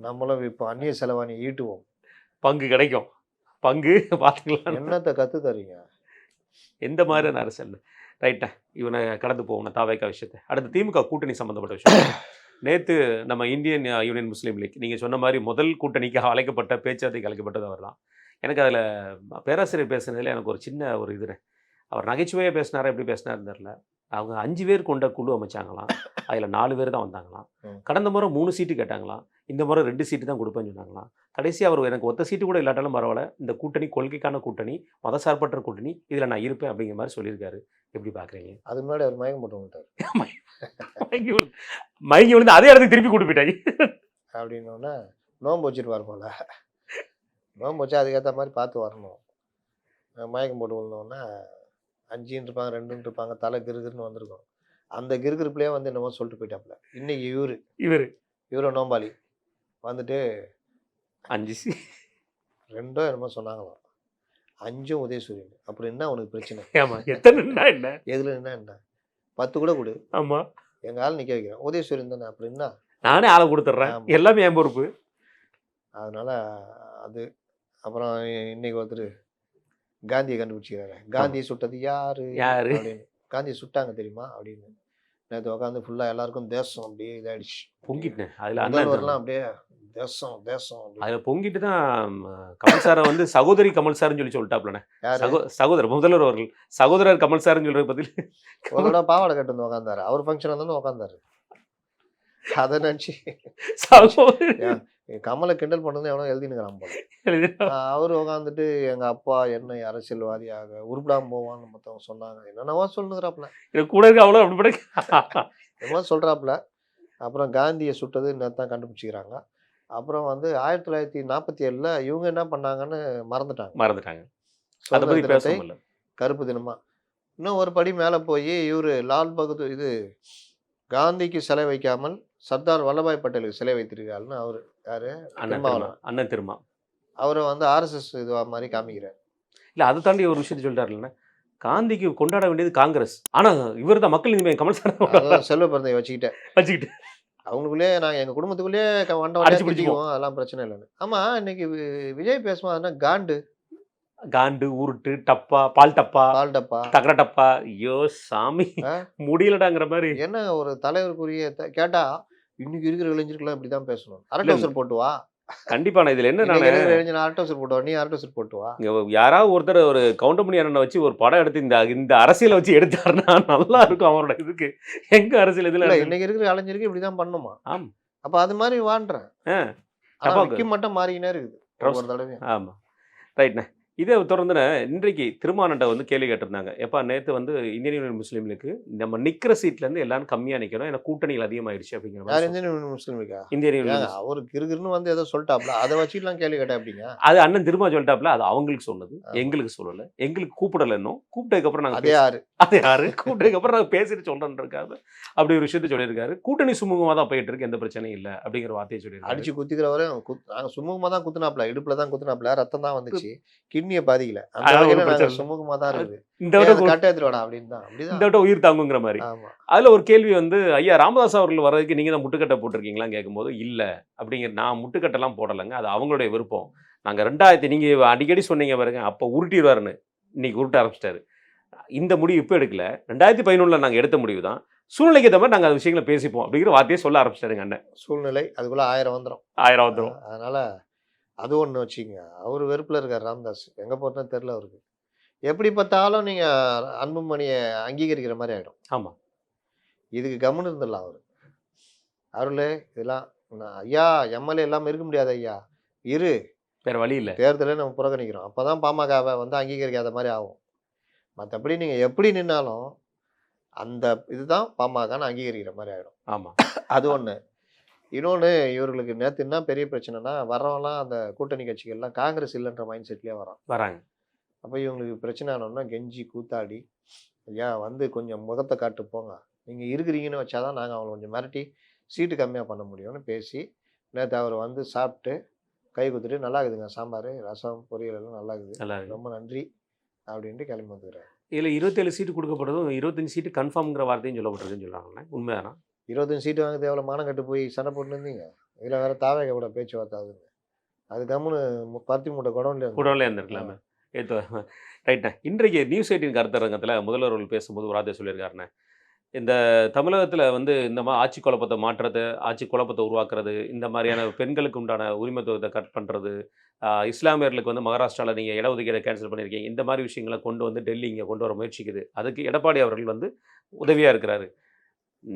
Speaker 2: நம்மளும் இப்போ அந்நிய செலவாணி ஈட்டுவோம்,
Speaker 1: பங்கு கிடைக்கும். பங்கு பார்த்துக்கலாம்.
Speaker 2: என்னத்தை கற்று தரீங்க
Speaker 1: எந்த மாதிரியான அரசியல்? ரைட்டா, இவனை கடந்து போகணும் தாவேக்கா விஷயத்தை. அடுத்து திமுக கூட்டணி சம்மந்தப்பட்ட விஷயம். நேற்று நம்ம இந்தியன் யூனியன் முஸ்லீம் லீக் நீங்கள் சொன்ன மாதிரி முதல் கூட்டணிக்கு அழைக்கப்பட்ட பேச்சுவார்த்தைக்கு அழைக்கப்பட்டது அவர் தான். எனக்கு அதில் பேராசிரியர் பேசுனதில் எனக்கு ஒரு சின்ன ஒரு இதுன்னு, அவர் நகைச்சுவையாக பேசினாரா எப்படி பேசினாருன்னு தெரில. அவங்க 5 பேர் கொண்ட குழு அமைச்சாங்களாம், அதில் 4 பேர் தான் வந்தாங்களாம். கடந்த முறை 3 சீட்டு கேட்டாங்களாம், இந்த முறை 2 சீட்டு தான் கொடுப்பேன்னு சொன்னாங்களாம். கடைசி அவர் எனக்கு ஒத்த சீட்டு கூட இல்லாட்டாலும் பரவாயில்ல, இந்த கூட்டணி கொள்கைக்கான கூட்டணி, மதசார்பற்ற கூட்டணி, இதில் நான் இருப்பேன் அப்படிங்கிற மாதிரி சொல்லியிருக்காரு. எப்படி பார்க்குறீங்க?
Speaker 2: அது முன்னாடி அவர் மயக்கம் போட்டு விட்டார்.
Speaker 1: மயங்கி விழுந்து அதே இடத்துக்கு திருப்பி கூட்டு போயிட்டாங்க
Speaker 2: அப்படின்னோடனே நோன்பு வச்சுருப்பார் போல. நோன்பு வச்சா அதுக்கேற்ற மாதிரி பார்த்து வரணும். மயக்கம் போட்டு விழுந்தோடனே 5 இருப்பாங்க, 2 இருப்பாங்க, தலை கிருகிருன்னு வந்திருக்கும். அந்த கிருகிருப்புலேயே வந்து என்னமோ சொல்லிட்டு போயிட்டாப்புல. இன்னைக்கு இவரு நோம்பாளி வந்துட்டு
Speaker 1: 5
Speaker 2: 2 என்னமோ சொன்னாங்களாம், 5 உதயசூரியன். அப்புறம் என்ன உனக்கு பிரச்சனை?
Speaker 1: என்ன
Speaker 2: எதுல என்ன 10 கூட கொடு,
Speaker 1: ஆமா
Speaker 2: எங்க ஆள் நிக்க வைக்கிறேன், உதயசூரியன் தானே, அப்புறம் என்ன,
Speaker 1: நானே ஆளை கொடுத்துட்றேன், எல்லாமே என் பொறுப்பு.
Speaker 2: அதனால அது அப்புறம் இன்னைக்கு ஒருத்தர் காந்தியை கண்டுபிடிச்சிக்கிறாரு. காந்தியை சுட்டது யாரு அப்படின்னு. காந்தியை சுட்டாங்க தெரியுமா அப்படின்னு நேற்று உட்காந்து ஃபுல்லா எல்லாருக்கும் தேசம் அப்படியே இதாயிடுச்சு,
Speaker 1: பொங்கிட்டேன். அதுல
Speaker 2: முதல்வர்லாம் அப்படியே தேசம் தேசம்
Speaker 1: அதுல பொங்கிட்டு தான் கமல் சாரை வந்து சகோதரி கமல் சார்னு சொல்லிட்டாப்லண்ணே. சகோதரர் முதல்வர் அவர்கள் சகோதரர் கமல் சார்னு சொல்ற பதில்
Speaker 2: ஒரு தடவை பாவாடை கட்டு வந்து உட்காந்தாரு. அவர் ஃபங்க்ஷன் வந்து உட்காந்தாரு. அதை நினச்சி கமலை கிண்டல் பண்ணது எவனோ எழுதினுக்கிறான் போல. அவர் உட்காந்துட்டு எங்க அப்பா என்னை அரசியல்வாதியாக உருப்பிடாம போவான்னு மற்றவங்க சொன்னாங்க, என்னென்னவோ சொல்லுங்கிறாப்புல
Speaker 1: கூட இருக்க அவ்வளோ அப்படி
Speaker 2: என்னமோ சொல்றாப்புல. அப்புறம் காந்தியை சுட்டது நேத்தான் கண்டுபிடிச்சிக்கிறாங்க. அப்புறம் வந்து 1947 இவங்க என்ன பண்ணாங்கன்னு மறந்துட்டாங்க. கருப்பு தினமா. இன்னும் ஒரு படி மேலே போய் இவரு லால் பகதூர் இது காந்திக்கு சிலை வைக்காமல் சர்தார் வல்லபாய் பட்டேலுக்கு சிலை வைத்திருக்காருன்னு அவரு யாரு
Speaker 1: அண்ணன் திருமா
Speaker 2: அவரை வந்து RSS இதுவா மாதிரி காமிக்கிறார்.
Speaker 1: இல்ல அதை தாண்டி ஒரு விஷயத்த சொல்லிட்டாருல்ல, காந்திக்கு கொண்டாட வேண்டியது காங்கிரஸ், ஆனா இவர் தான் மக்கள் நீதி கமல் சார்
Speaker 2: செல்வ பிறந்தையை வச்சுக்கிட்டு அவங்களுக்குள்ளே நாங்கள் எங்கள் குடும்பத்துக்குள்ளேயே வண்டை பிடிச்சிக்குவோம், அதெல்லாம் பிரச்சனை இல்லைன்னு. ஆமாம், இன்னைக்கு விஜய் பேசுவாங்கன்னா காண்டு உருட்டு டப்பா பால் டப்பா தகர டப்பா, ஐயோ சாமி முடியலடாங்கிற மாதிரி. என்ன ஒரு தலைவருக்குரிய கேட்டா இன்னைக்கு இருக்கிற இளைஞர்கள்லாம் இப்படிதான் பேசணும், அரட்டோசர் போட்டு வா. கண்டிப்பான இதுல என்ன அரட்டோசர் போட்டு வா, நீ அரட்டோசர் போட்டு வா. யாராவது ஒருத்தர் ஒரு கவுண்டமணி அண்ணனை வச்சு ஒரு படம் எடுத்து இந்த அரசியலை வச்சு எடுத்தாருன்னா நல்லா இருக்கும் அவரோட இதுக்கு. எங்க அரசியல் இதுல இன்னைக்கு இருக்கிற இளைஞருக்கு இப்படிதான் பண்ணுமா? ஆமா, அப்ப அது மாதிரி வாழ்றேன் மட்டும் மாறிக்கினே இருக்குது ஒரு தடவை. ஆமா ரைட்ண்ணே. இதே தொடர்ந்துன இன்றைக்கு திருமானண்ட வந்து கேள்வி கேட்டிருந்தாங்க, எப்பா நேற்று வந்து இந்தியன் யூனியன் முஸ்லீம் லீக்கு நம்ம நிற்கிற சீட்லேருந்து எல்லாரும் கம்மியாக நிற்கணும், ஏன்னா கூட்டணிகள் அதிகமாகிடுச்சு அப்படிங்கிற மாதிரி. இந்தியன் யூனியன் முஸ்லீம் லீக்கா? இந்தியன் யூனியன் அவருக்கு இருக்குன்னு வந்து ஏதோ சொல்லிட்டாப்ல, அதை வச்சுக்கலாம் கேள்வி கேட்டேன் அப்படிங்க. அது அண்ணன் திரும்ப சொல்லிட்டாப்ல, அது அவங்களுக்கு சொன்னது, எங்களுக்கு சொல்லலை, எங்களுக்கு கூப்பிடல. இன்னும் கூப்பிட்டதுக்கப்புறம் நாங்கள் அதே யாரு கூப்பிட்டதுக்கப்புறம் நாங்கள் பேசிட்டு சொல்கிறோன்றக்காக அப்படி ஒரு விஷயத்த சொல்லியிருக்காரு. கூட்டணி சுமூகமாக தான் போயிட்டு இருக்கு, எந்த பிரச்சனையும் இல்லை அப்படிங்கிற வார்த்தையை சொல்லியிருக்காரு. அடிச்சு குத்திக்கிறவரை நாங்கள் சுமூகமாக தான் குத்துனாப்ல, இடுப்பில் தான் குத்துனாப்ல, ரத்தம் தான் வந்துச்சு, கிட்னியை பாதிக்கல, சுமூகமா தான் இருக்குது, இந்த விட உயிர் தாங்குங்கிற மாதிரி. அதுல ஒரு கேள்வி வந்து, ஐயா ராமதாஸ் அவர்கள் வர்றதுக்கு நீங்க தான் முட்டுக்கட்டை போட்டிருக்கீங்களான்னு கேட்கும்போது இல்ல அப்படிங்கிற, நான் முட்டுக்கட்டெல்லாம் போடலைங்க, அது அவங்களுடைய விருப்பம். நாங்க 2000 நீங்க அடிக்கடி சொன்னீங்க பாருங்க, அப்ப உருட்டிடுவாருன்னு, இன்னைக்கு உருட்ட ஆரம்பிச்சிட்டாரு. இந்த முடிவு இப்ப எடுக்கல, 2011 நாங்க எடுத்த முடிவு தான், சூழ்நிலைக்கு ஏற்ற மாதிரி நாங்க அந்த விஷயங்களை பேசிப்போம் அப்படிங்கிற வார்த்தையை சொல்ல ஆரம்பிச்சிட்டாருங்க அண்ணன். சூழ்நிலை அதுக்குள்ள 1000 வந்துடும். அதனால அது ஒன்று வச்சுங்க. அவர் வெறுப்பில் இருக்கார் ராமதாஸ், எங்கே போகிறதுன்னு தெரில அவருக்கு. எப்படி பார்த்தாலும் நீங்கள் அன்புமணியை அங்கீகரிக்கிற மாதிரி ஆகிடும். ஆமாம், இதுக்கு கம்முன்னு இருந்துடலாம் அவர். அருள் இதெல்லாம் ஐயா எம்எல்ஏ இல்லாமல் இருக்க முடியாது ஐயா, இரு,
Speaker 1: வேற வழி இல்லை,
Speaker 2: தேர்தலே நம்ம புறக்கணிக்கிறோம், அப்போ தான் பாமகவை வந்து அங்கீகரிக்காத மாதிரி ஆகும். மற்றபடி நீங்கள் எப்படி நின்னாலும் அந்த இதுதான் பாமகன்னு அங்கீகரிக்கிற மாதிரி ஆகிடும்.
Speaker 1: ஆமாம்,
Speaker 2: அது ஒன்று. இன்னொன்று, இவர்களுக்கு நேற்று என்ன பெரிய பிரச்சனைனா, வர்றவங்களாம் அந்த கூட்டணி கட்சிகள்லாம் காங்கிரஸ் இல்லைன்ற மைண்ட் செட்லேயே
Speaker 1: வராங்க.
Speaker 2: அப்போ இவங்களுக்கு பிரச்சனை ஆனோம்னா கெஞ்சி கூத்தாடி, ஐயா வந்து கொஞ்சம் முகத்தை காட்டு போங்க, நீங்கள் இருக்கிறீங்கன்னு வச்சாதான் நாங்கள் அவங்கள கொஞ்சம் மிரட்டி சீட்டு கம்மியாக பண்ண முடியும்னு பேசி நேற்று அவர் வந்து சாப்பிட்டு கை குத்துட்டு, நல்லா இருக்குதுங்க சாம்பார், ரசம், பொரியல் எல்லாம் நல்லா இருக்குது, ரொம்ப நன்றி அப்படின்ட்டு கிளம்பி வந்துக்கிறார்.
Speaker 1: இதில் 27 சீட்டு கொடுக்கப்படுறதும் 25 சீட்டு கன்ஃபார்ம்ங்கிற வார்த்தையும் சொல்லப்பட்டிருக்குன்னு சொல்கிறாங்களே, உண்மைதானா?
Speaker 2: 25 சீட்டு வாங்க தேவையில்ல, மானம் கட்டு போய் சண்டை போட்டு இருந்தீங்க. இதில் வேறு தாவேக கூட பேச்சுவார்த்தை ஆகுதுங்க. அது கம்முன்னு பருத்தி மூட்டை குடோன்லேயே
Speaker 1: இருந்திருக்கலாமே. ஏதோ ரைட்ண்ணே. இன்றைக்கு நியூஸ் 18 கருத்தரங்கத்தில் முதல்வர் அவர்கள் பேசும்போது ஒரு வார்த்தை சொல்லியிருக்காருண்ணே, இந்த தமிழகத்தில் வந்து இந்த மாதிரி ஆட்சி குழப்பத்தை மாற்றுறது, ஆட்சி குழப்பத்தை உருவாக்குறது, இந்த மாதிரியான பெண்களுக்கு உண்டான உரிமத்துவத்தை கட் பண்ணுறது, இஸ்லாமியர்களுக்கு வந்து மகாராஷ்டிராவில் நீங்கள் இடஒதுக்கீடை கேன்சல் பண்ணியிருக்கீங்க, இந்த மாதிரி விஷயங்களை கொண்டு வந்து டெல்லி இங்கே கொண்டு வர முயற்சிக்குது. அதுக்கு எடப்பாடி அவர்கள் வந்து உதவியாக இருக்கிறாரு.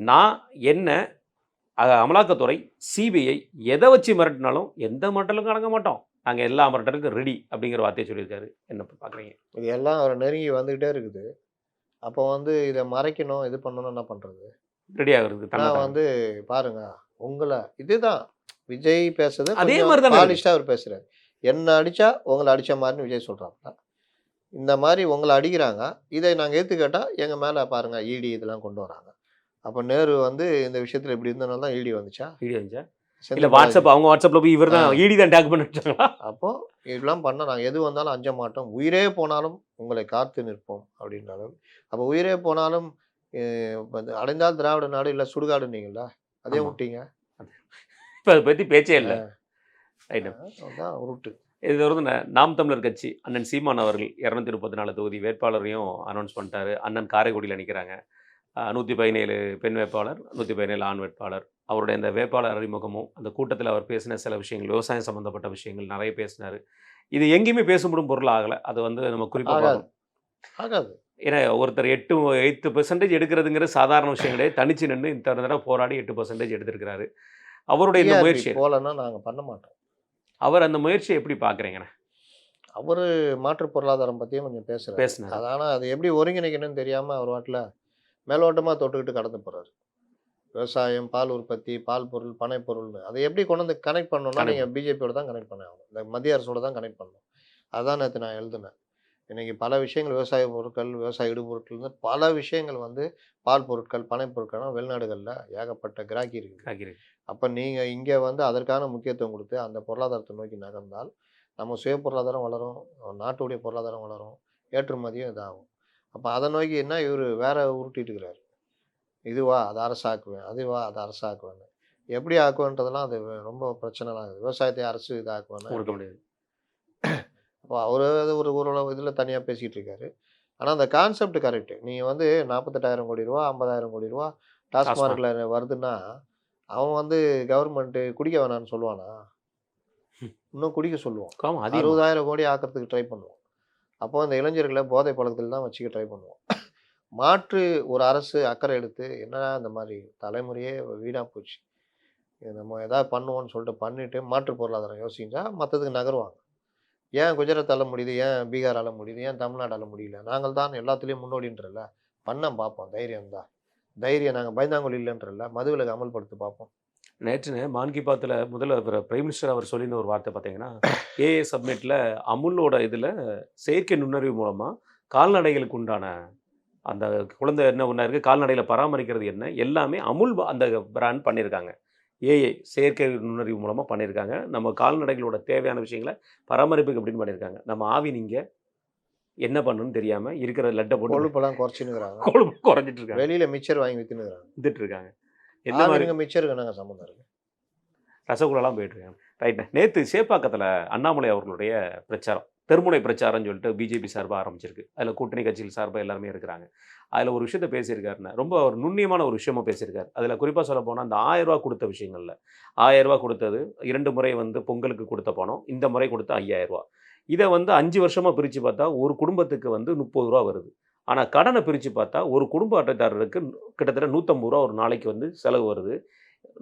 Speaker 1: நான் என்ன அமலாக்கத்துறை, சிபிஐ எதை வச்சு மிரட்டினாலும் எந்த மிரட்டலுக்கும் அடங்க மாட்டோம், நாங்கள் எல்லா மிரட்டலுக்கும் ரெடி அப்படிங்கிற வார்த்தையை சொல்லியிருக்காரு. என்ன பார்க்குறீங்க?
Speaker 2: இது எல்லாம் அவர் நெருங்கி வந்துக்கிட்டே இருக்குது. அப்போ வந்து இதை மறைக்கணும், இது பண்ணணும், என்ன பண்ணுறது?
Speaker 1: ரெடி ஆகுறது
Speaker 2: நான் வந்து பாருங்க, உங்களை இதுதான் விஜய் பேசுறது,
Speaker 1: அதே மாதிரி தான்
Speaker 2: பாலிஷ்டாக அவர் பேசுகிறார். என்ன அடித்தா உங்களை அடித்த மாதிரின்னு விஜய் சொல்கிறாங்க. இந்த மாதிரி உங்களை அடிக்கிறாங்க, இதை நாங்கள் ஏற்றுக்கிட்டால் எங்கள் மேலே பாருங்கள் இடி இதெல்லாம் கொண்டு வராங்க. அப்போ நேரு வந்து இந்த விஷயத்தில் இப்படி இருந்தனால தான் இடி வந்துச்சா?
Speaker 1: இல்லை வாட்ஸ்அப், அவங்க வாட்ஸ்அப்பில் போய் இவர் தான் இடி தான் டேக் பண்ணிட்டாங்களா?
Speaker 2: அப்போது இதெல்லாம் பண்ணால் நாங்கள் எது வந்தாலும் அஞ்ச மாட்டோம், உயிரே போனாலும் உங்களை காத்து நிற்போம் அப்படின்ற அளவு. அப்போ உயிரே போனாலும் அடைந்தால் திராவிட நாடு இல்லை சுடுகாடுன்னீங்களா, அதே விட்டீங்க.
Speaker 1: இப்போ அதை பற்றி பேச்சே இல்லை.
Speaker 2: அதுதான் உருட்டு.
Speaker 1: இது வந்து நாம் தமிழர் கட்சி அண்ணன் சீமான் அவர்கள் 234 தொகுதி வேட்பாளரையும் அனௌன்ஸ் பண்ணிட்டாரு. அண்ணன் காரைக்குடியில் நிற்கிறாங்க. 117 பெண் வேட்பாளர், 117 ஆண் வேட்பாளர். அவருடைய இந்த வேட்பாளர் அறிமுகமும் அந்த கூட்டத்தில் அவர் பேசின சில விஷயங்கள், விவசாயம் சம்மந்தப்பட்ட விஷயங்கள் நிறைய பேசினார். இது எங்கேயுமே பேசப்படும் பொருள் ஆகலை. அது வந்து நம்ம குறிப்பாக
Speaker 2: ஆகாது.
Speaker 1: ஏன்னா ஒருத்தர் 8% எடுக்கிறதுங்கிறது சாதாரண விஷயம் கிடையாது. தனிச்சு நின்று இந்த தடவை போராடி 8% எடுத்திருக்கிறாரு. அவருடைய இந்த முயற்சி
Speaker 2: போலன்னா நாங்கள் பண்ண மாட்டோம்.
Speaker 1: அவர் அந்த முயற்சியை எப்படி பார்க்குறீங்கண்ணே?
Speaker 2: அவர் மாற்று பொருளாதாரம் பற்றியும் கொஞ்சம் பேசுனார். ஆனால் அது எப்படி ஒருங்கிணைக்கணும்னு தெரியாமல் அவர் வாட்டில் மேலோட்டமாக தொட்டுக்கிட்டு கடந்து போகிறார். விவசாயம், பால் உற்பத்தி, பால் பொருள், பனை பொருள்னு அதை எப்படி கொண்டு வந்து கனெக்ட் பண்ணணும்னா நீங்கள் பிஜேபியோட தான் கனெக்ட் பண்ண ஆகணும், இந்த மத்திய அரசோட தான் கனெக்ட் பண்ணணும். அதுதான் நேற்று நான் எழுதினேன். இன்றைக்கி பல விஷயங்கள், விவசாய பொருட்கள், விவசாய இடுபொருட்கள்னு பல விஷயங்கள் வந்து பால் பொருட்கள், பனை பொருட்கள்லாம் வெளிநாடுகளில் ஏகப்பட்ட கிராக்கி இருக்குது. அப்போ நீங்கள் இங்கே வந்து அதற்கான முக்கியத்துவம் கொடுத்து அந்த பொருளாதாரத்தை நோக்கி நகர்ந்தால் நம்ம சுய பொருளாதாரம் வளரும், நாட்டுடைய பொருளாதாரம் வளரும், ஏற்றுமதியும் இதாகும். அப்போ அதை நோக்கி என்ன இவர் வேற உருட்டிட்டு இருக்கிறார். இதுவா அதை அரசாக்குவேன், அதுவா அதை அரசாக்குவேன், எப்படி ஆக்குவேன்றதெல்லாம் அது ரொம்ப பிரச்சனைலாம் இருக்குது. விவசாயத்தை அரசு இதாக்குவேன்னு
Speaker 1: கொடுக்க முடியாது.
Speaker 2: அப்போ அவர் ஒரு ஒரு இதில் தனியாக பேசிகிட்டு இருக்காரு. ஆனால் அந்த கான்செப்ட் கரெக்டு. நீங்கள் வந்து 48,000 கோடி ரூபா, 50,000 கோடி ரூபா டாஸ்மார்க்கில் வருதுன்னா அவன் வந்து கவர்மெண்ட்டு குடிக்க வேணான்னு சொல்லுவானா? இன்னும் குடிக்க சொல்லுவோம். 60,000 கோடி ஆக்கிறதுக்கு ட்ரை பண்ணுவோம். அப்போ அந்த இளைஞர்களை போதை பழக்கத்தில் தான் வச்சுக்க ட்ரை பண்ணுவோம். மாற்று ஒரு அரசு அக்கறை எடுத்து என்னடா இந்த மாதிரி தலைமுறையே வீணாக போச்சு, நம்ம எதாவது பண்ணுவோம்னு சொல்லிட்டு பண்ணிவிட்டு மாற்று பொருளாதாரம் யோசிச்சா மற்றதுக்கு நகருவாங்க. ஏன் குஜராத் ஆள முடியுது, ஏன் பீகார் ஆள முடியுது, ஏன் தமிழ்நாடு ஆள முடியல? நாங்கள் தான் எல்லாத்துலேயும் முன்னோடின்றல, பண்ண பார்ப்போம், தைரியம் தான், தைரியம், நாங்கள் பயந்தாங்கொழி இல்லைன்றல, மதுவிலக்கு அமல்படுத்தி பார்ப்போம்.
Speaker 1: நேற்று மான் கி பாத்தில் முதல்ல பிரைம் மினிஸ்டர் அவர் சொல்லியிருந்த ஒரு வார்த்தை பார்த்தீங்கன்னா, ஏஏ சப்மிட்டில் அமுலோட இதில் செயற்கை நுண்ணறிவு மூலமாக கால்நடைகளுக்கு உண்டான அந்த குழந்தை என்ன ஒன்றா இருக்குது, கால்நடையில் பராமரிக்கிறது என்ன, எல்லாமே அமுல் அந்த பிராண்ட் பண்ணியிருக்காங்க. ஏஐ செயற்கை நுண்ணறிவு மூலமாக பண்ணியிருக்காங்க. நம்ம கால்நடைகளோட தேவையான விஷயங்களை பராமரிப்புக்கு அப்படின்னு பண்ணியிருக்காங்க. நம்ம ஆவி நீங்கள் என்ன பண்ணணும்னு தெரியாமல் இருக்கிற லட்டை போட்டு
Speaker 2: கொழுப்பெல்லாம் குறைச்சின்னுக்குறாங்க,
Speaker 1: கொழுப்பு குறைஞ்சிட்டு இருக்காங்க,
Speaker 2: வெளியில் மிச்சர் வாங்கி வித்துட்டு இருக்காங்க.
Speaker 1: என்ன மாதிரி
Speaker 2: மிச்சருக்கு நாங்கள் சம்மந்தம் இருக்குது,
Speaker 1: ரசகுலாலாம் போயிட்டுருக்காங்க. ரைட்டு. நேற்று சேப்பாக்கத்தில் அண்ணாமலை அவர்களுடைய பிரச்சாரம், தெருமுனை பிரச்சாரம்னு சொல்லிட்டு பிஜேபி சார்பாக ஆரம்பிச்சிருக்கு. அதில் கூட்டணி கட்சிகள் சார்பாக எல்லாருமே இருக்கிறாங்க. அதில் ஒரு விஷயத்த பேசியிருக்காருன்னா ரொம்ப ஒரு நுண்ணியமான ஒரு விஷயமா பேசியிருக்காரு. அதில் குறிப்பாக சொல்ல போனால் அந்த 1000 ரூபா கொடுத்த விஷயங்களில் 1000 ரூபா கொடுத்தது 2 முறை வந்து பொங்கலுக்கு கொடுத்த பணம், இந்த முறை கொடுத்த 5000 ரூபா. இதை வந்து 5 வருஷமாக பிரித்து பார்த்தா ஒரு குடும்பத்துக்கு வந்து 30 ரூபா வருது. ஆனால் கடனை பிரித்து பார்த்தா ஒரு குடும்ப அட்டைதாரருக்கு கிட்டத்தட்ட 150 ரூபா ஒரு நாளைக்கு வந்து செலவு வருது.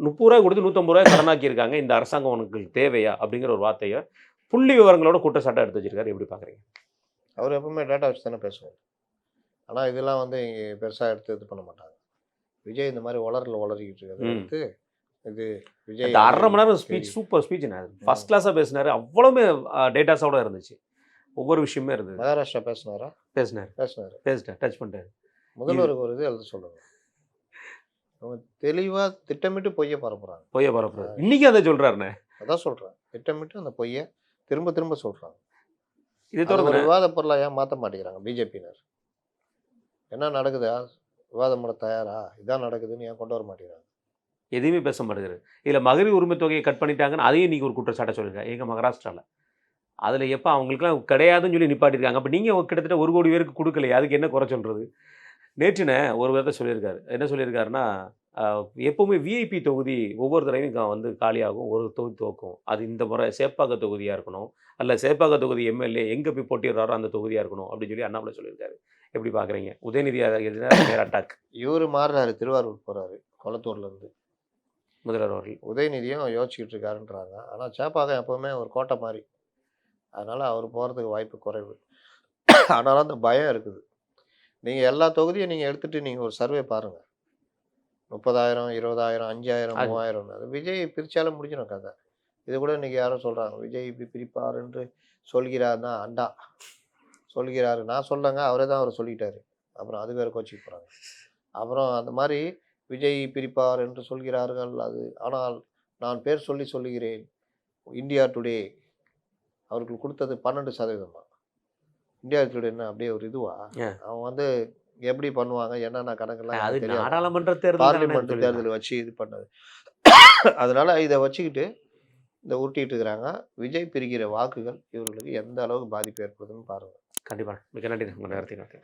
Speaker 1: ரூபாய் கொடுத்து 150 ரூபாய் கடனாக்கியிருக்காங்க, இந்த அரசாங்கம் உனக்கு தேவையா அப்படிங்கிற ஒரு வார்த்தையை புள்ளி விவரங்களோட குற்றச்சாட்டை எடுத்து வச்சிருக்காரு. எப்படி பார்க்குறீங்க?
Speaker 2: அவர் எப்பவுமே டேட்டா வச்சு தானே பேசுவார். ஆனால் இதெல்லாம் வந்து இங்கே பெருசாக எடுத்து இது பண்ண மாட்டாங்க. விஜய் இந்த மாதிரி உளறிக்கிட்டு இருக்காரு எடுத்து இது விஜய்
Speaker 1: 1/2 மணி நேரம் ஸ்பீச், சூப்பர் ஸ்பீச், ஃபர்ஸ்ட் கிளாஸாக பேசினாரு. அவ்வளோமே டேட்டாஸோட இருந்துச்சு, ஒவ்வொரு விஷயமே இருந்தது.
Speaker 2: மகாராஷ்டிரா பேசினாரா? பேசினார் டச் பண்ணிட்டாரு. முதல்வருக்கு ஒரு இது எழுத சொல்லுங்க. அவங்க தெளிவாக திட்டமிட்டு பொய்யை பரப்புறாங்க.
Speaker 1: இன்னைக்கு அதை சொல்றாருண்ணே.
Speaker 2: அதான் சொல்கிறேன், திட்டமிட்டு அந்த பொய்யை திரும்ப திரும்ப சொல்கிறாங்க.
Speaker 1: இது
Speaker 2: ஒரு விவாத பொருளாக ஏன் மாற்ற மாட்டேங்கிறாங்க பிஜேபியினர்? என்ன நடக்குதா, விவாதம் பண்ண தயாரா, இதான் நடக்குதுன்னு ஏன் கொண்டு வர மாட்டேங்கிறாங்க?
Speaker 1: எதுவுமே பேச மாட்டேங்கிறது. இதில் மகளிர் உரிமை தொகையை கட் பண்ணிட்டாங்கன்னு அதையும் இன்றைக்கி ஒரு குற்றச்சாட்டை சொல்லியிருக்காங்க எங்கள் மகாராஷ்டிராவில். அதில் எப்போ அவங்களுக்குலாம் கிடையாதுன்னு சொல்லி நிப்பாட்டிருக்காங்க. அப்போ நீங்கள் கிட்டத்தட்ட 1 கோடி பேருக்கு கொடுக்கலையே, அதுக்கு என்ன குறை சொல்கிறது? நேற்றுனே ஒரு விதத்தை சொல்லியிருக்காரு. என்ன சொல்லியிருக்காருன்னா, எப்போவுமே விஐபி தொகுதி ஒவ்வொரு தடவையும் வந்து காலியாகும், ஒரு தொகுதி துவக்கும். அது இந்த முறை சேப்பாக்க தொகுதியாக இருக்கணும், அல்ல சேப்பாக்க தொகுதி எம்எல்ஏ எங்கே போய் போட்டிடுறாரோ அந்த தொகுதியாக இருக்கணும் அப்படின்னு சொல்லி அண்ணாமலை சொல்லியிருக்காரு. எப்படி பார்க்குறீங்க? உதயநிதி அட்டாக்.
Speaker 2: இவர் மாறுறாரு, திருவாரூர் போகிறாரு கொளத்தூர்லேருந்து
Speaker 1: முதல்வர் அவர்கள்.
Speaker 2: உதயநிதியும் யோசிச்சுட்டு இருக்காருன்றாங்க. ஆனால் சேப்பாக்கம் எப்போவுமே ஒரு கோட்டை மாதிரி, அதனால் அவர் போகிறதுக்கு வாய்ப்பு குறைவு. ஆனாலும் அந்த பயம் இருக்குது. நீங்கள் எல்லா தொகுதியும் நீங்கள் எடுத்துகிட்டு நீங்கள் ஒரு சர்வே பாருங்கள், 30,000, 20,000, 5,000, 3,000. அது விஜய் பிரித்தாலும் முடிஞ்சிடும் கதை. இது கூட இன்றைக்கி யாரும் சொல்கிறாங்க, விஜய் இப்படி பிரிப்பார் என்று சொல்கிறாருன்னா அண்டா சொல்கிறாரு. நான் சொல்லலைங்க, அவரே தான் அவர் சொல்லிட்டாரு. அப்புறம் அது வேறு கோச்சிக்கு போகிறாங்க. அப்புறம் அந்த மாதிரி விஜய் பிரிப்பார் என்று சொல்கிறார்கள். அது ஆனால் நான் பேர் சொல்லுகிறேன், இந்தியா டுடே அவர்கள் கொடுத்தது 12% தான். இந்தியா டுடே என்ன அப்படியே ஒரு இதுவா? அவன் வந்து எப்படி பண்ணுவாங்க, என்னென்ன கணக்கெல்லாம் பார்லிமெண்ட் தேர்தல் வச்சு இது பண்ணது. அதனால இதை வச்சுக்கிட்டு இந்த உருட்டிட்டு இருக்கிறாங்க. விஜய் பிரிக்கிற வாக்குகள் இவர்களுக்கு எந்த அளவுக்கு பாதிப்பு ஏற்படுதுன்னு பாருங்கள்.
Speaker 1: கண்டிப்பாக. மிக நன்றி உங்கள் நேரத்தை.